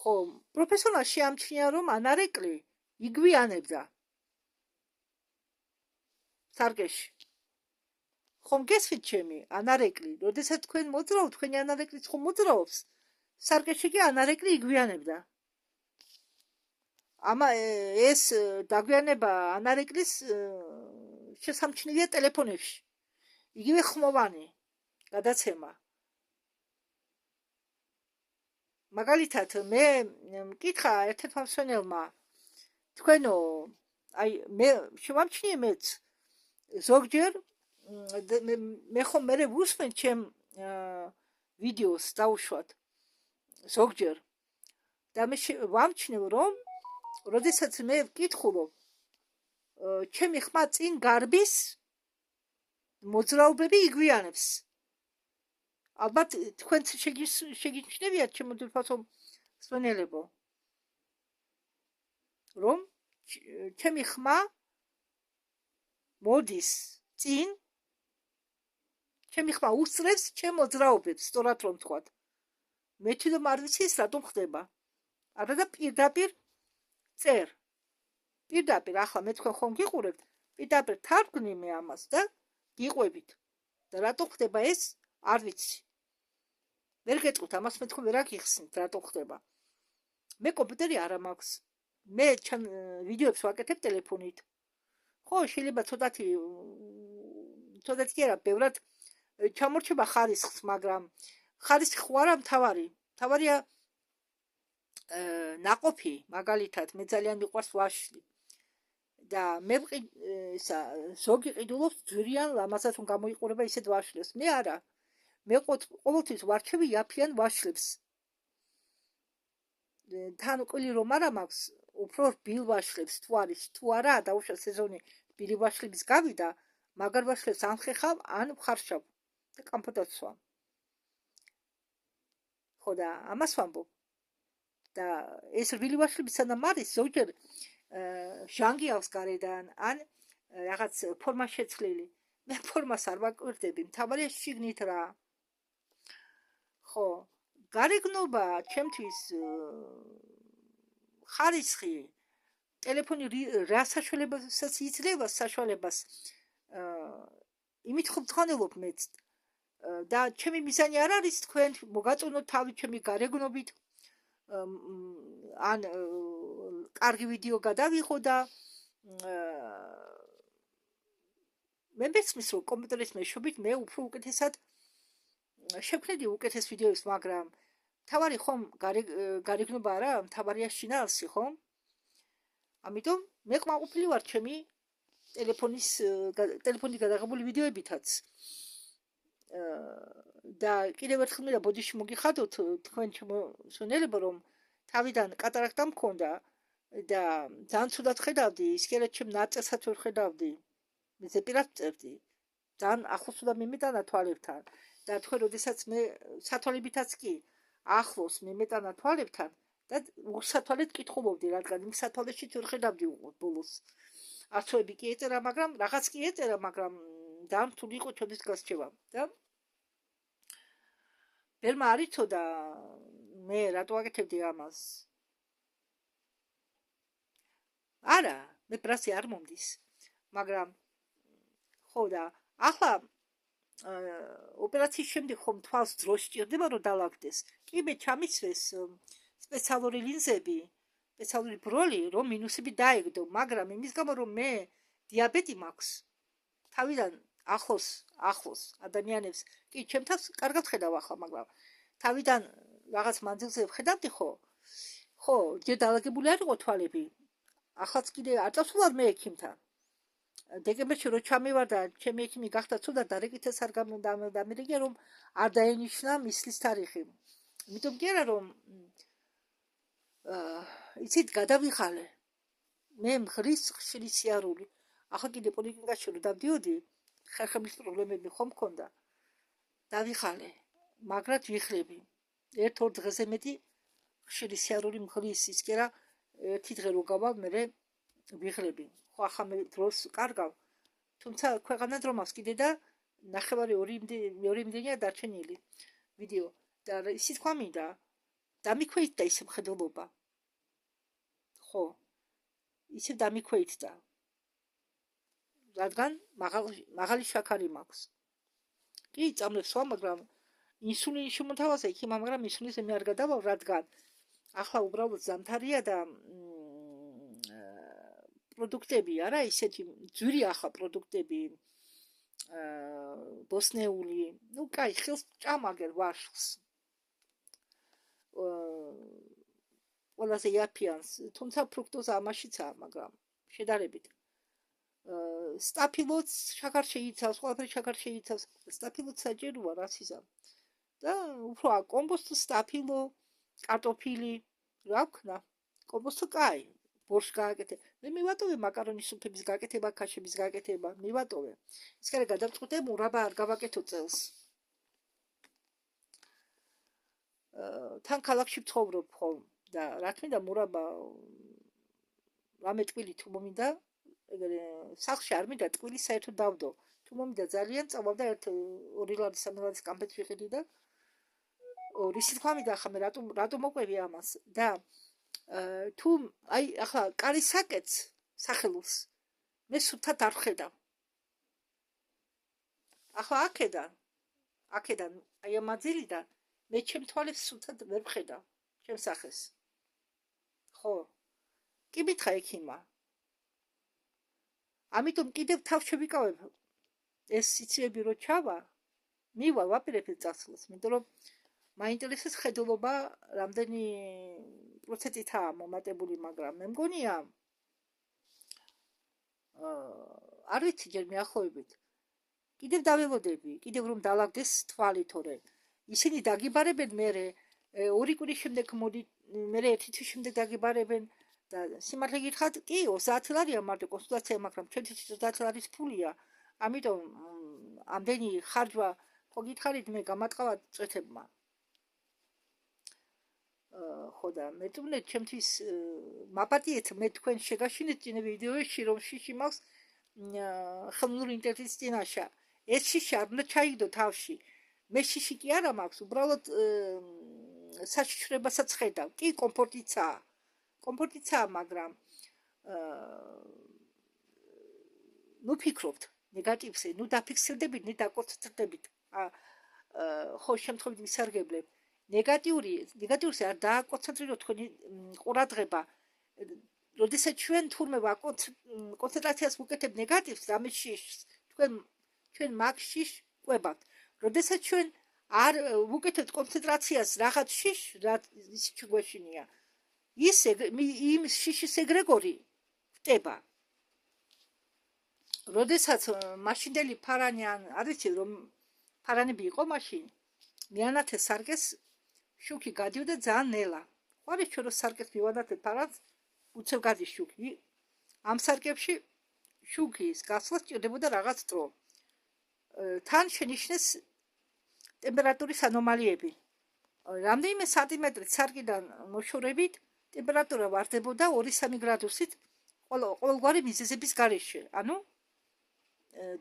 ხო, პროფესორმა შეამჩნია რომ ანარეკლი იგვიანებდა სარგეში. ხომ გესმით ჩემი ანარეკლი, როდესაც თქვენ მოძრაობთ, თქვენი ანარეკლიც ხომ მოძრაობს, სარგეში კი ანარეკლი იგვიანებდა. ეს დაგვიანება ანარეკლის შესამჩნევია ტელეფონებში. იგივე ხმოვანი გადაცემა. მაგალითად, მე მკითხა ერთ-ერთმა მსმენელმა, თქვენო, მე შევამჩნიე მეც ზოგჯერ მე ხომ მე ვუსმენ ჩემ ვიდეოს დაუშვათ ზოგჯერ და მე ვამჩნევ რომ როდესაც მე ვკითხულობ ჩემი ხმა წინ გარბის მოძრაობები იგვიანებს. ალბათ თქვენ შეგიჩნევიათ ჩემო ძვირფასო მსმენელებო, რომ ჩემი ხმა მოდის წინ, ჩემი ხმა უსწრებს ჩემ მოძრაობებს, სწორად რომ ვთქვათ. მე თვითონ არ ვიცი ეს რატომ ხდება. არა და პირდაპირ წერ. პირდაპირ ახლა მე თქვენ ხომ გიყურებთ, პირდაპირ თარგმნი მე ამას და გიყვებით. და რატომ ხდება ეს? არ ვიცი. ვერ გეტყვით ამას, მე თქვენ ვერ აგიხსნით რატომ ხდება. მე კომპიუტერი არ მაქვს. მე ვიდეოებს ვაკეთებ ტელეფონით. ხო, შეიძლება ცოტათი კი არა, ბევრად ჩამორჩება ხარისხს, მაგრამ ხარისხი ხო არა მთავარი. მთავარია ნაყოფი, მაგალითად, მე ძალიან მიყვარს ვაშლი. და მე ზოგი ყიდულობს ძვირიან ლამაზად რომ გამოიყურება ისეთ ვაშლებს. მე არა. მე ყოველთვის ვარჩევი იაფიან ვაშლებს. თან ყვილი რომ არა მაქვს, უფრო რბილ ვაშლებს თუ არის, თუ არა, დაუშვა სეზონი რბილი ვაშლების გავიდა, მაგარ ვაშლებს ან ხეხავ, ან ვხარშავ და კამფორტად ვსვამ. ხო და ამას ვამბობ. და ეს რბილი ვაშლები სანამ არის, ზოგჯერ ჟანგი აქვს გარედან, ან რაღაც ფორმა შეცვლილი. მე ფორმას არ ვაკვირდები, მთავარია შიგნით რა. ხო, გარეგნობა ჩემთვის ხარისხი ტელეფონი რა საშუალებასაც იძლევა საშუალებას იმით ხმთხოვნელობ მეც და ჩემი მიზანი არ არის თქვენ მოგაწონოთ თავი ჩემი გარეგნობით ან კარგი ვიდეო გადავიღო და მე მესმის რომ კომპიუტერის მეშვეობით მე უფრო უკეთესად შევქმნიდი უკეთეს ვიდეოებს, მაგრამ თავარი ხომ გარეგნობა არა, მთავარია შინაარსი, ხომ? ამიტომ მე კმაყოფილი ვარ ჩემი ტელეფონით გადაღებული ვიდეოებითაც. და კიდევ ერთხელ მინდა ბოდიში მოგიხადოთ თქვენ შემოსვენელებო, რომ თავიდან კატარაქტა მქონდა და ძალიან ცუდად ხედავდი, ისქერეთ ჩემ ნაწერსაც ვერ ხედავდი. მე ზეპირად წერდი. ძალიან ახლოს უნდა მიმეტანა თვალებთან. და თქვენ როდესაც მე სათვალებითაც კი ახლოს მიმეტანა თვალებთან და უსათვალეთ კითხულობდი, რადგან იმ სათვალეში ვერ ხედავდი ბოლოს. აცოები კი ეწერა, მაგრამ რაღაც კი ეწერა, მაგრამ ძალიან რთული იყო ჩვენთვის გასჩევა. და ვერმა არ იცოდა მე რატო აკეთებდი ამას. არა, მე პრასი არ მომდის, მაგრამ ხო და ახლა ოპერაციის შემდეგ ხომ თვალს დრო სჭირდება რომ დავაგდეს. კი მე ჩამიცვეს სპეციალური ლინზები, სპეციალური ბროლი, რომ მინუსები დაეგდო, მაგრამ იმის გამო რომ მე დიაბეტი მაქვს, თავიდან ახლოს ადამიანებს კი ჩემთანს კარგად ხედავ ახლა, მაგრამ თავიდან რაღაც მანძილზე ვხედავდი ხო ჯერ დაალაგებული არ იყო თვალები, ახაც კიდე არ წავსულარ მე ექიმთან. დეკემბერში რო ჩამივარ და ჩემი ექიმი გახდა ცუდად დარეკითეს არ დამირიგე რომ არ დაენიშნა მისლის თარიღი. იმიტომ კი არა რომ იცით გადავიხალე. მე მხრის ხშირი სიარული. ახლა კიდე პოლიკლინიკაში რო დავდიოდი, ხერხემლის პრობლემები ხომ მქონდა. დავიხალე, მაგრად ვიხლები. ერთ-ორ დღეზე მეტი ხშირი სიარული მხრის ის კი არა, ერთი დღე რო გავალ, მე ვიხლები. ხო ახლა მე დროს კარგავ. თუმცა ქვეყანა დრომავს კიდე და ნახევარი ორი იმდენია დარჩენილი ვიდეო და ისიც თქვა მინდა დამიქვეითდა ისე მხედველობა. ხო ისე დამიქვეითდა. რადგან მაღალი შაქარი მაქვს. კი წამლებს ვარ, მაგრამ ინსულინის შემოთავაზა იქიმა, მაგრამ ინსულინზე მე არ გადავალ, რადგან ახლა უბრალოდ ზამთარია და პროდუქტები არა ისეთი ძვირი ახლა პროდუქტები ბოსნეული, ну კაი ხელს ჭამაგერ ვაშლს. ყველაზე იაფიანს, თუმცა ფრუქტოზა ამაშიცაა, მაგრამ შედარებით. სტაფილოც შაქარ შეიცავს, ყველაფერი შაქარ შეიცავს. სტაფილოც საჭიროა რაც იზამ. და უფრო კომბოსტო, სტაფილო, კარტოფილი, რა ვქნა? კომბოსტო კაი, ბორშ გააკეთე. მე მივატოვე მაკარონის სუფების გაკეთება, ქაშების გაკეთება, მივატოვე. ის კერე გადავწყვიტე მურაბა არ გავაკეთო წელს. თან ქალაქში ვცხოვრობ ხომ და რა თქმა უნდა მურაბა რამე ტკბილი თუ მომინდა ეგრე სახლში არ მინდა ტკბილი საერთოდ დავდო. თუ მომინდა ძალიან წავავდა 1-2 ლარის 3 ლარის კამფეტს ვიყიდი და რისი თქვა მინდა ახლა მე რატომ მოყვევი ამას და თუ აი ახლა კარის საკეთს სახელოს მე სულთან არ ვხედავ. ახლა აქედან აი ამ აძილიდან მე ჩემ თვალებს სულთან ვერ ვხედავ ჩემ სახეს. ხო კი მითხრა ექიმმა. ამიტომ კიდევ თავს შევიკავებ ეს სიცივები რო ჩავა, მივალ ვაპირებ ეს წასვლას, იმიტომ რომ მაინტერესებს ხედულობა რამდენი პროცენტითაა მომატებული, მაგრამ მე მგონია არ ვიცი ჯერ მიახლოებით. კიდევ დაველოდები, კიდევ რომ დაალაგდეს თვალი თორე ისინი დაგიბარებენ მერე 2 კვირის შემდეგ მე 1 თვის შემდეგ დაგიბარებენ და სიმართლე გითხრათ, კი 30 ლარია მარტო კონსულტაცია, მაგრამ ჩვენთვის 30 ლარის ფულია. ამიტომ ამდენი ხარჯვა ხო გითხარით მე გამატყავად წვეთებმა. ხო და მეტუნეთ ჩემთვის მაპატიეთ მე თქვენ შეგაშინეთ წინ ვიდეოში რომ შიში მაქვს ხელოვნური ინტელექტის წინაშე. ეს შიში არ უნდა ჩაიგდო თავში. მე შიში კი არა მაქვს, უბრალოდ საშიშრებასაც ხედავ. კი კომფორტიცაა, მაგრამ ნუ ფიქრობთ ნეგატივზე, ნუ დაფიქსირდებით, ნუ დაკონცენტრდებით. ხო შემთხვევით ვისარგებლებ. ნეგატიურზე არ დააკონცენტრიროთ თქვენი ყურადღება. როდესაც ჩვენ თურმე კონცენტრაციას ვუკეთებთ ნეგატივს, რამე შიშს, ჩვენ მაგ შიშს ყვებავთ. როდესაც ჩვენ არ ვუკეთებთ კონცენტრაციას რაღაც შიშს, რაც ის გვეშინია, იმ შიშის ეგრეგორი ხტება. როდესაც მაშინდელი ფარანი არ ვიცი რომ ფარანები იყო მაშინ, მიანათე სარკეს შუქი გადიოდა ძალიან ნელა. ხარი ჩვენ რო სარკეს მივანათე ფარანს, უცებ გადის შუქი. ამ სარკებში შუქის გასვლა სჭირდებოდა რაღაც დრო. თან შენიშნეს ტემპერატურის ანომალიები. რამდენიმე სანტიმეტრით სარკიდან მოშორებით ტემპერატურა ვარდებოდა 2-3 გრადუსით ყოველგვარი მიზეზების გარეშე. ანუ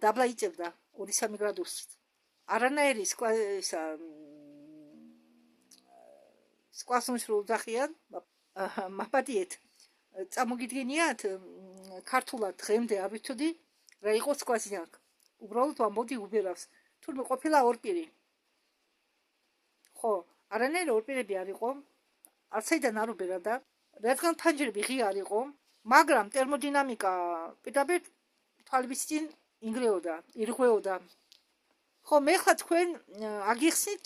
დაბლა იწევდა 2-3 გრადუსით. არანაირი სკვასონს რო უძახიან, მაპატიეთ. წამოგიდგენიათ ქართულად დღემდე არ ვიცოდი რა იყო სკვაზიანკ. უბრალოდ ვამბობდი უბერავს. თურმე ყოფილა ორპირი. ხო, არანაირი ორპირები არ იყო. არცაიდან არ უბერა და რადგან ფანჯრები ღია არ იყო, მაგრამ ტერმოდინამიკა პირდაპირ თვალების წინ ინგრეოდა, ირღვეოდა. ხო, მე ხა თქვენ აგიხსნით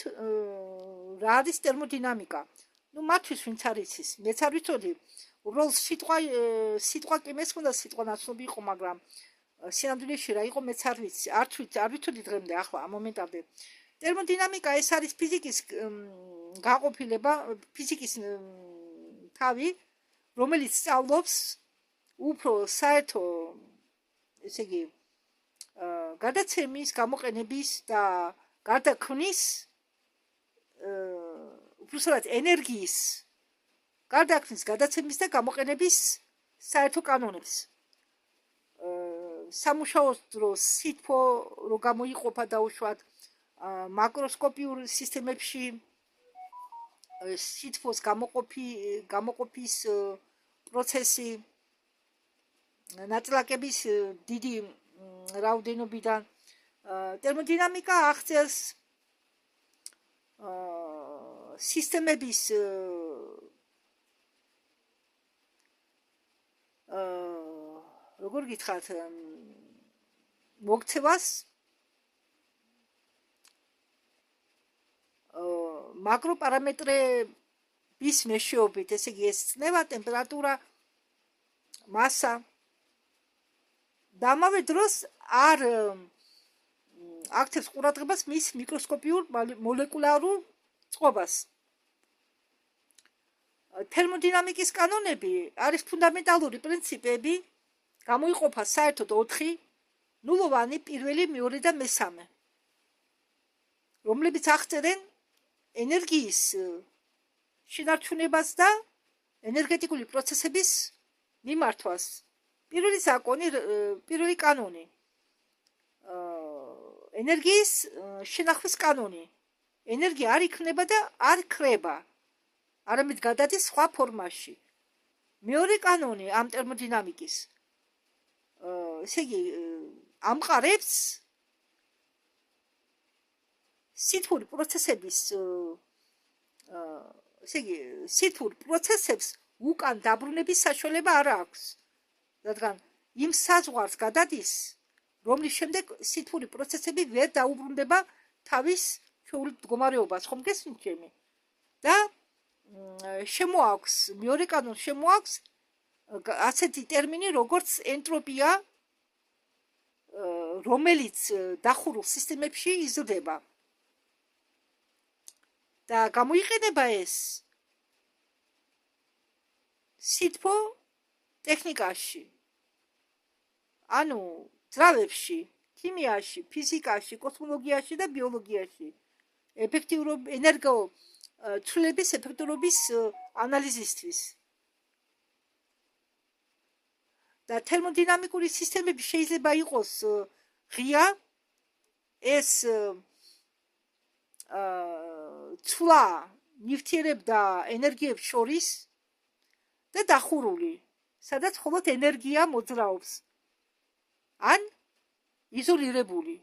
რა არის ტერმოდინამიკა. ნუ მათთვის ვინც არ იცის, მეც არ ვიცოდი. უბრალოდ სიტყვა კი მესმოდა, სიტყვა ნაცნობი იყო, მაგრამ სინამდვილეში რა იყო მეც არ ვიცი. არ ვიცოდი დღემდე ახლა ამ მომენტამდე. ტერმოდინამიკა ეს არის ფიზიკის გაყოფილება, ფიზიკის თავი, რომელიც სწავლობს უფრო საერთო, ესე იგი, გადაცემის, გამოყენების და გარდაქმნის, უბრალოდ ენერგიის გარდაქმნის, გადაცემის და გამოყენების საერთო კანონებს. სამუშაოს დროს სითბო რო გამოიყოფა დაუშვათ მაკროსკოპიურ სისტემებში სითბოს გამოყოფის პროცესი ნაწილაკების დიდი რაოდენობიდან ტერმოდინამიკა აღწერს სისტემების როგორ გითხრათ მოქცევას მაკროპარამეტრების მეშვეობით, ესე იგი ეს წნევა, ტემპერატურა, მასა და ამავე დროს არ აქცევს ყურადღებას მის მიკროსკოპიურ მოლეკულარულ წყობას. თერმოდინამიკის კანონები არის ფუნდამენტალური პრინციპები, გამოიყოფა საერთოდ 4: ნულოვანი, პირველი, მეორე და მესამე, რომლებიც აღწერენ ენერგიის შენარჩუნებას და ენერგეტიკული პროცესების მიმართვას. პირველი კანონი ენერგიის შენახვის კანონი. ენერგია არ იქნება და არ ქრება, არამედ გადადის სხვა ფორმაში. მეორე კანონი ამ ტერმოდინამიკის ესე იგი ამყარებს სითბური პროცესების ესე იგი სითბურ პროცესებს უკან დაბრუნების საშუალება არ აქვს, რადგან იმ საზღვარს გადადის, რომლის შემდეგ სითბური პროცესები ვერ დაუბრუნდება თავის ჩვეულ მდგომარეობას, ხომ გესმით ჩემი? და შემოაქვს მეორე კანონს შემოაქვს ასეთი ტერმინი როგორც ენტროპია, რომელიც დახურულ სისტემებში იზრდება. და გამოიყენება ეს სითბო ტექნიკაში, ანუ ძრავებში, ქიმიაში, ფიზიკაში, კოსმოლოგიაში და ბიოლოგიაში, ცვლილების ეფექტურობის ანალიზისთვის. და თერმოდინამიკური სისტემები შეიძლება იყოს ღია, ეს ცვლა ნივთიერებ და ენერგიებს შორის და დახურული, სადაც მხოლოდ ენერგია მოძრაობს, ან იზოლირებული.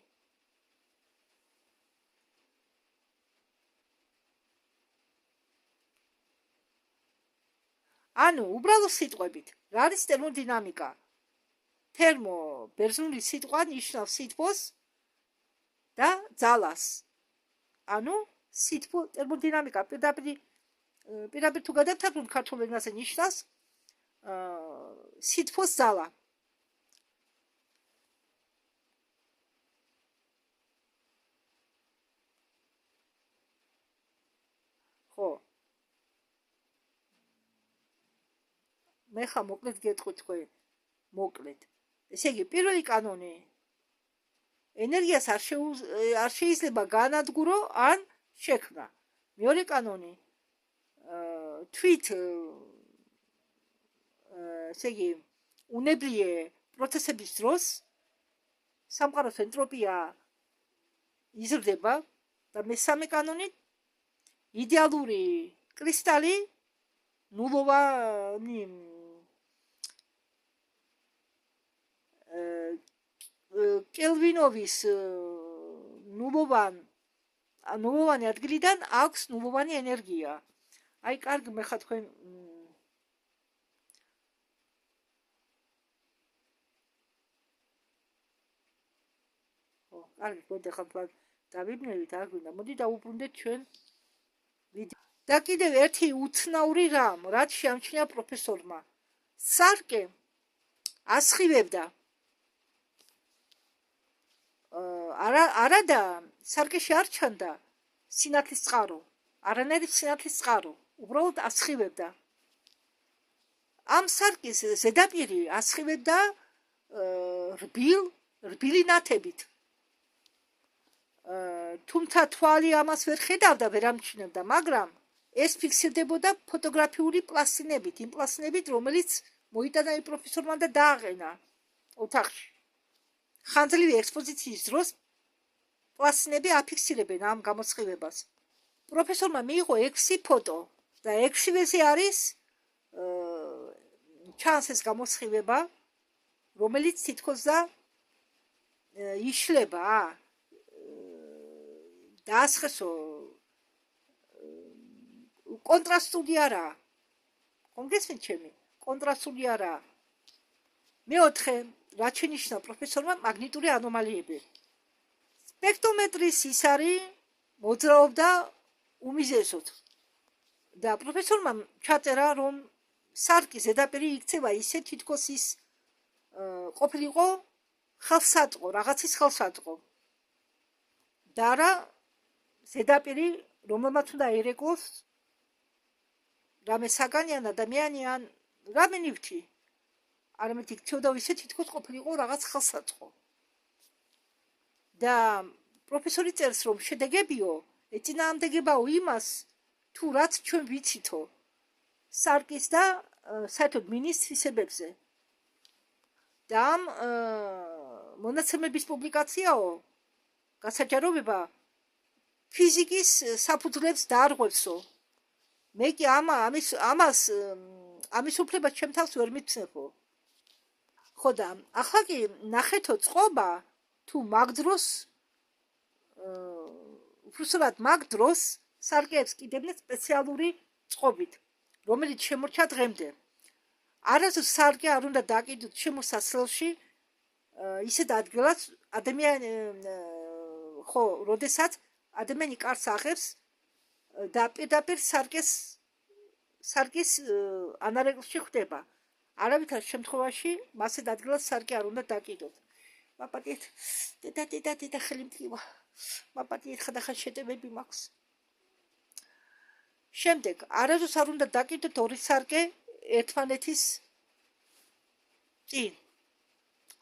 ანუ უბრალოდ სიტყვებით, რა არის ტერმოდინამიკა? თერმო ბერძნული სიტყვა ნიშნავს სითბოს და ძალას. ანუ სითბო ტერმოდინამიკა პირდაპირ თუ გადავთარგმნოთ ქართულ ენაზე ნიშნავს სითბოს ძალა. ხო. მე ხა მოკლედ გეტყვით თქვენ, მოკლედ. ესე იგი, პირველი კანონი ენერგიას არ შეიძლება განადგურო ან შექმნა. მეორე კანონი თვით ესე იგი, უნებლიე პროცესების დროს სამყაროს ენტროპია იზრდება და მესამე კანონი იდეალური კრისტალი ნულოვანი კელვინოვის ნულოვანი ადგილიდან აქვს ნულოვანი ენერგია. აი, კარგი, მე ხა თქვენ კარგი, მოდი ახლა დავიბნევით, არ გვინდა. მოდი დავუბრუნდეთ ჩვენ ვიდეო. და კიდევ ერთი უცნაური რამ, რაც შეამჩნია პროფესორმა. სარკე ასხივებდა არადა სარკეში არ ჩანდა სინათლის წყარო, არანაირი სინათლის წყარო, უბრალოდ ასხივებდა. ამ სარკის ზედაპირი ასხივებდა რბილი ნათებით. თუმცა თვალი ამას ვერ ხედავდა, ვერ ამჩნევდა, მაგრამ ეს ფიქსირდებოდა ფოტოგრაფიული პლასტინებით, იმ პლასტინებით, რომელიც მოიტანა პროფესორმა და დააყენა ოთახში. ხანძლივი ექსპოზიციის დროს პლასტინები აფიქსირებენ ამ გამოსხივებას. პროფესორმა მიიღო 6 ფოტო და 6-ვეზე არის ჩანს ეს გამოსხივება, რომელიც თითქოს და იშლება. დაასხესო კონტრასტული არა. კონგრესმენ ჩემი, კონტრასტული არა. მეოთხე, რაც შენიშნა პროფესორმა მაგნიტური ანომალიები. სპექტრომეტრის ის არის მოძრაობდა უმიზესოდ. და პროფესორმა ჩაწერა, რომ სარკის ზედაპირი იქცევა ისე თითქოს ის ყოფილიყო ხელსაწყო, რაღაცის ხელსაწყო. და არა ზედაპირი, რომელმაც უნდა ერეკლოს რამე საგანი ან ადამიანი ან რამე ნივთი. არამედ იქცეოდა ისე თითქოს ყოფილიყო რაღაც ხელსაწყო. და პროფესორი წერს, რომ შედეგებიო ეწინააღმდეგებაო იმას, თუ რაც ჩვენ ვიცითო სარკის და საერთოდ მინის თვისებებზე. და ამ მონაცემების პუბლიკაციაო გასაჯაროვება ფიზიკის საფუძვლებს დაარღვევსო. მე კი ამის უფლება ჩემ თავს ვერ მიცნებო. ხო და ახლა კი ნახეთო წყობა თუ მაგ დროს უბრალოდ მაგ დროს სარკეებს კიდებდნენ სპეციალური წყობით, რომელიც შემორჩა დღემდე. არასდროს სარკე არ უნდა დაკიდოთ შემოსასვლელში ისეთ ადგილას ადამიანი ხო, როდესაც ადამიანი კარს აღებს და პირდაპირ სარკის ანარეკლში ხდება. არავითარ შემთხვევაში მასეთ ადგილას სარკე არ უნდა დაკიდოთ. მაპატიეთ, დედა ხელი მტკივა. მაპატიეთ, ხადახან შეტევები მაქვს. შემდეგ, არასდროს არ უნდა დაკიდოთ ორი სარკე ერთმანეთის წინ.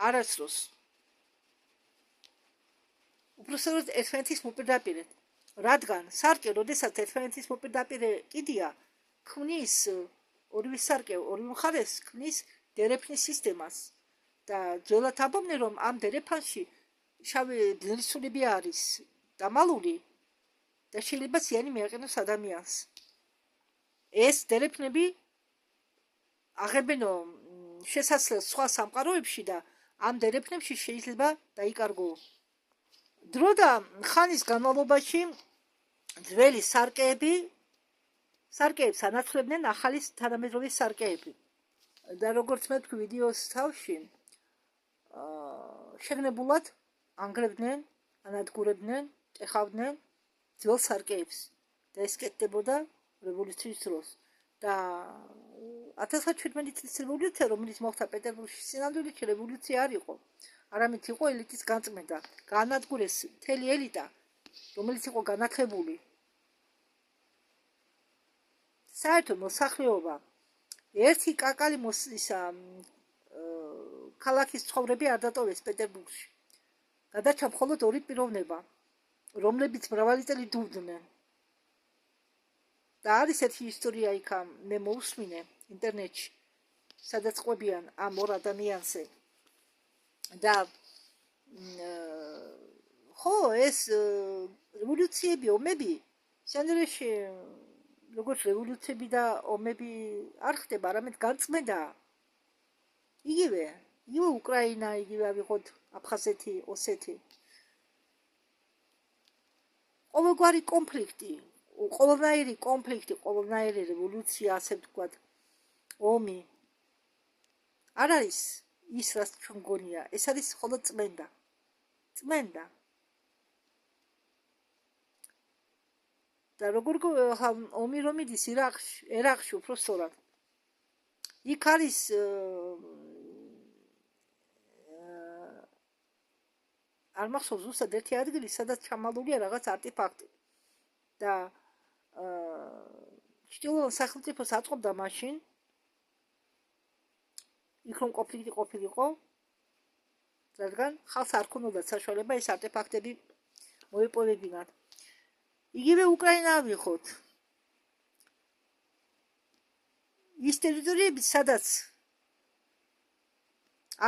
არასდროს. უბრალოდ ერთმანეთის მოპირდაპირედ. რადგან სარკე, როდესაც ერთმანეთის მოპირდაპირე კიდია, ქმნის ორივე სარკე, ორივე მხარეს ქმნის დერეფნის სისტემას. და ძველად ამბობდნენ, რომ ამ დერეფანში შავი ბლინსულები არის დამალული და შეიძლება ზიანი მიაყენოს ადამიანს. ეს დერეფნები აღებენო შესაძლეს სხვა სამყაროებში და ამ დერეფნებში შეიძლება დაიკარგო. დრო და ხანის განმავლობაში ძველი სარკეებს ანაცვლებდნენ ახალი თანამედროვე სარკეები. და როგორც მე ვთქვი ვიდეოს თავში, შეგნებულად ანგრევდნენ, ანადგურებდნენ, ტეხავდნენ ძველ სარკეებს და ეს კეთდებოდა რევოლუციის დროს. და 1917 წლის რევოლუცია, რომელიც მოხდა პეტერბურგში, სინამდვილეში რევოლუცია არ იყო. არამედ იყო ელიტის განწმენდა. გაანადგურეს მთელი ელიტა, რომელიც იყო განათლებული. საერთო მოსახლეობა ერთი კაკალი ქალაქის ცხოვრები არ დატოვეს პეტერბურგში. გადარჩა მხოლოდ ორი პიროვნება, რომლებიც მრავალი წელი დუბდნენ. და არის ერთი ისტორია იქ მე მოусმინე ინტერნეტში, სადაც ყვებიან ამ ორ ადამიანზე. და ხო, ეს რევოლუციები, ომები, სანდრეში როგორც რევოლუციები და ომები არ ხდება, არამედ განწმენდა. იგივე უკრაინა, იგივე ავიღოთ აფხაზეთი, ოსეთი. ყოველგვარი კონფლიქტი, ყოველნაირი კონფლიქტი, ყოველნაირი რევოლუცია, ასე ვთქვათ, ომი არ არის ის, რაც ჩვენ გონია, ეს არის მხოლოდ წმენდა. და როგორ ომი რომ მიდის ერაყში უფრო სწორად იქ არის არ მახსოვს ზუსტად ერთი ადგილი სადაც ჩამალულია რაღაც არტეფაქტი და ჩრდილოეთ სახელმწიფოს აწყობდა მაშინ იქ რომ კონფლიქტი ყოფილიყო რადგან ხალხს არ ქონოდა საშუალება ეს არტეფაქტები მოეპოვებინათ იგივე უკრაინა ავიღოთ ის ტერიტორიები სადაც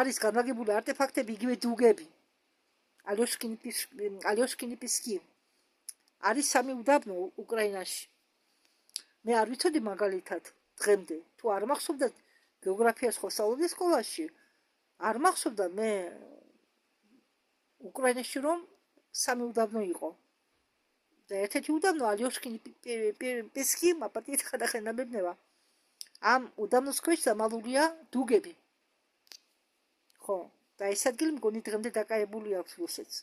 არის განლაგებული არტეფაქტები იგივე დუგები ალიოშკინიპისკი არის სამი უდაბნო უკრაინაში მე არ ვიცოდი მაგალითად დღემდე თუ არ მახსოვდა გეოგრაფიას ხო სწავლობდი სკოლაში არ მახსოვდა მე უკრაინაში რომ სამი უდაბნო იყო და ერთ-ერთი უდაბნო ალიოშკინიპისკი მაპატიეთ ხადახენებებნება ამ უდაბნოს ქვეშ დამალულია დუგები ხო და ეს ადგილი მგონი დღემდე დაკავებული აქვს რუსეთს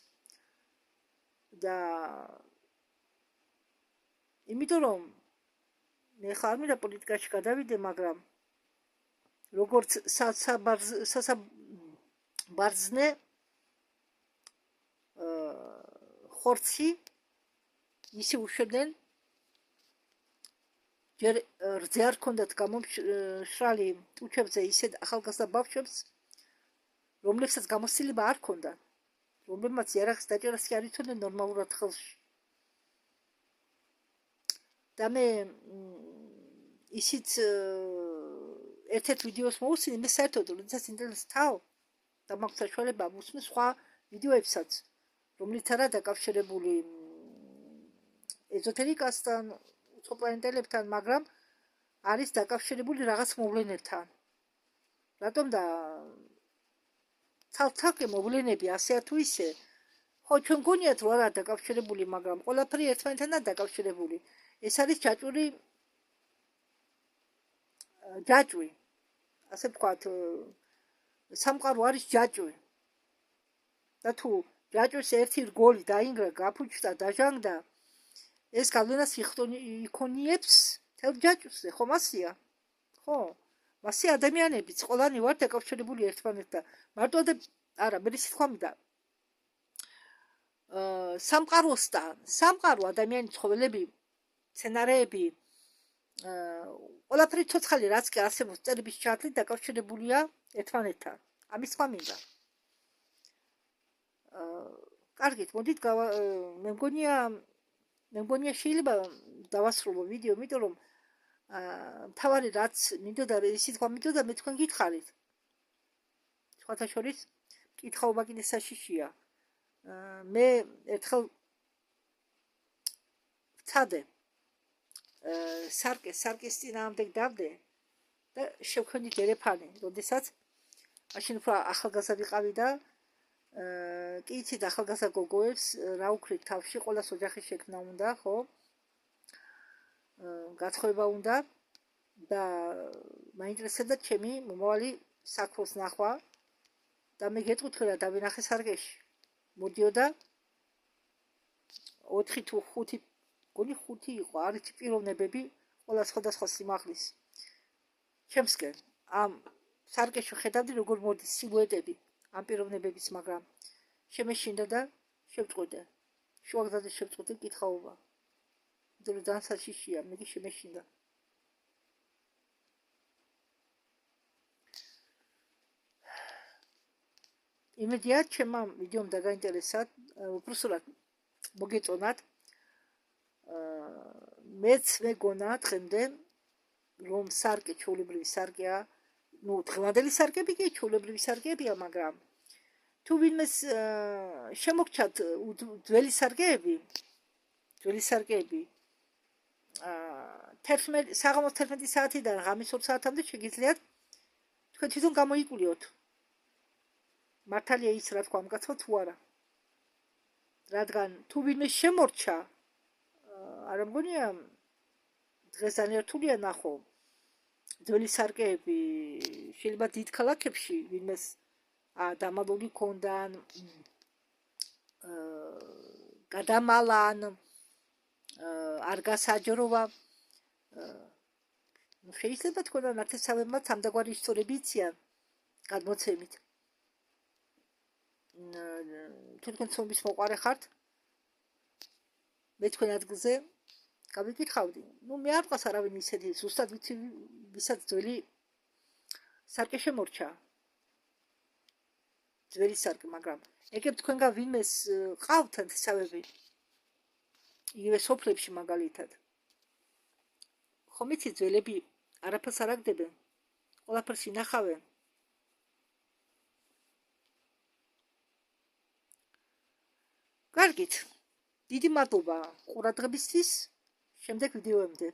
და იმიტომ რომ მე ხარ მინდა პოლიტიკაში გადავიდე მაგრამ როგორც სასაბარძნე ხორცი ისე უშვებდნენ ჯერ რძე არ ქონდათ გამომშრალი ტუჩებზე ისე ახალგაზრდა ბავშვებს რომლებსაც გამოცდილება არ ქონდა რომლებმაც იარაღის დაჭერას კი არ იცოდნენ ნორმალურად ხელში და მე ისიც ერთ-ერთ ვიდეოს მოვუსწინე მე საერთოდ როდესაც ინტერნეტს თავ და მაქვს საშუალება ვუსმენ სხვა ვიდეოებსაც რომლიც არა დაკავშირებული ეზოთერიკასთან უცხოპლანეტელებთან მაგრამ არის დაკავშირებული რაღაც მოვლენებთან რატომ და ცალ-ცალკე მოვლენები ასეა თუ ისე ხო ჩვენ გონიათ რომ არა დაკავშირებული მაგრამ ყველაფერი ერთმანეთთან დაკავშირებული ეს არის ჯაჭვი ასე ვთქვათ სამყარო არის ჯაჭვი და თუ ჯაჭვის ერთი რგოლი დაინგრა გაფუჭდა დაჟანგდა ეს გავლენას იქონიებს თელ ჯაჭვზე ხო მასია ხო მასე ადამიანებიც ყველანი ვართ დაკავშირებული ერთმანეთთან მარტო არა მე ისე თქვა მინდა სამყარო ადამიანის ცხოველები სცენარეები ყველაფერი ცოცხალი რაც კი არსებობს წერების ჩათვლით დაკავშირებულია ერთმანეთთან ამის თქვა მინდა კარგით მოდით მე მგონია შეიძლება დავასრულო ვიდეო იმიტომ რომ თავარი რაც მინდოდა ისიც თქვა მინდოდა მე თქვენ გითხარით სხვათა შორის კითხაობა კიდე საშიშია მე ერთხელ ვცადე სარკეს წინააღმდეგ დავდე და შევქმნით ერეფანი როდესაც მაშინ უფრო ახალგაზრდა ვიყავი და კი იცით ახალგაზრდა გოგოებს რა უქრით თავში ყოველას ოჯახის შექმნა უნდა ხო გაცხოვება უნდა და მაინტერესებდა ჩემი მომავალი საქმის ნახვა და მე გეტყვით რა დავინახე სარკეში მოდიოდა 4 თუ 5 გონი 5 იყო არის პიროვნებები ყველა სხვადასხვა სიმაღლის ჩემსკენ ამ სარკეში ხედავდი როგორ მოდის სილუეტები ამ პიროვნებების მაგრამ შემეშინდა და შევწყვეტე შუაგზაზე შევწყვეტე კითხაობა იმიტომ რომ ძალიან საშიშია მე შემეშინდა იმედია ჩემმა ვიდეომ დაგაინტერესათ უბრალოდ მოგეწონათ მეც მეგონა დღემდე რომ სარკე ჩვეულებრივი სარკეა ну დღევანდელი სარკები კი ჩვეულებრივი სარკეებია მაგრამ თუ ვინმეს შემოგჩათ ძველი სარკეები საღამოს 11 საათიდან ღამის 2 საათამდე შეგიძლიათ თქვენ თვითონ გამოიკულიოთ მართალია ის რა თქვა მკაცო თუ არა რადგან თუ ვინმე შემორჩა არ მგონია დღეს ძალიან რთულია ნახო ძველი სარკეები შეიძლება დიდ ქალაქებში ვინმეს დამალული ქონდან გადამალან არ გასაჯროვა. შეიძლება თქვენ ნათესავებმაც ამდაგვარი ისტორიები იციან გადმოცემით. თუ თქვენ ცნობის მოყარე ხართ, მე თქვენ ადგილზე გავიკითხავდი. მე არ მყავს არავინ ისეთი, ზუსტად ვიცი, ვისაც ძველი სარკე შემორჩა. ძველი სარკე, მაგრამ ეგებ თქვენგან ვინმეს ყავთ ნათესავები? იგივე სოფლებში მაგალითად. ხომ იცით ძველები არაფერს არ აგდებენ, ყველაფერს ინახავენ. კარგით, დიდი მადლობა ყურადღებისთვის. შემდეგ ვიდეოებზე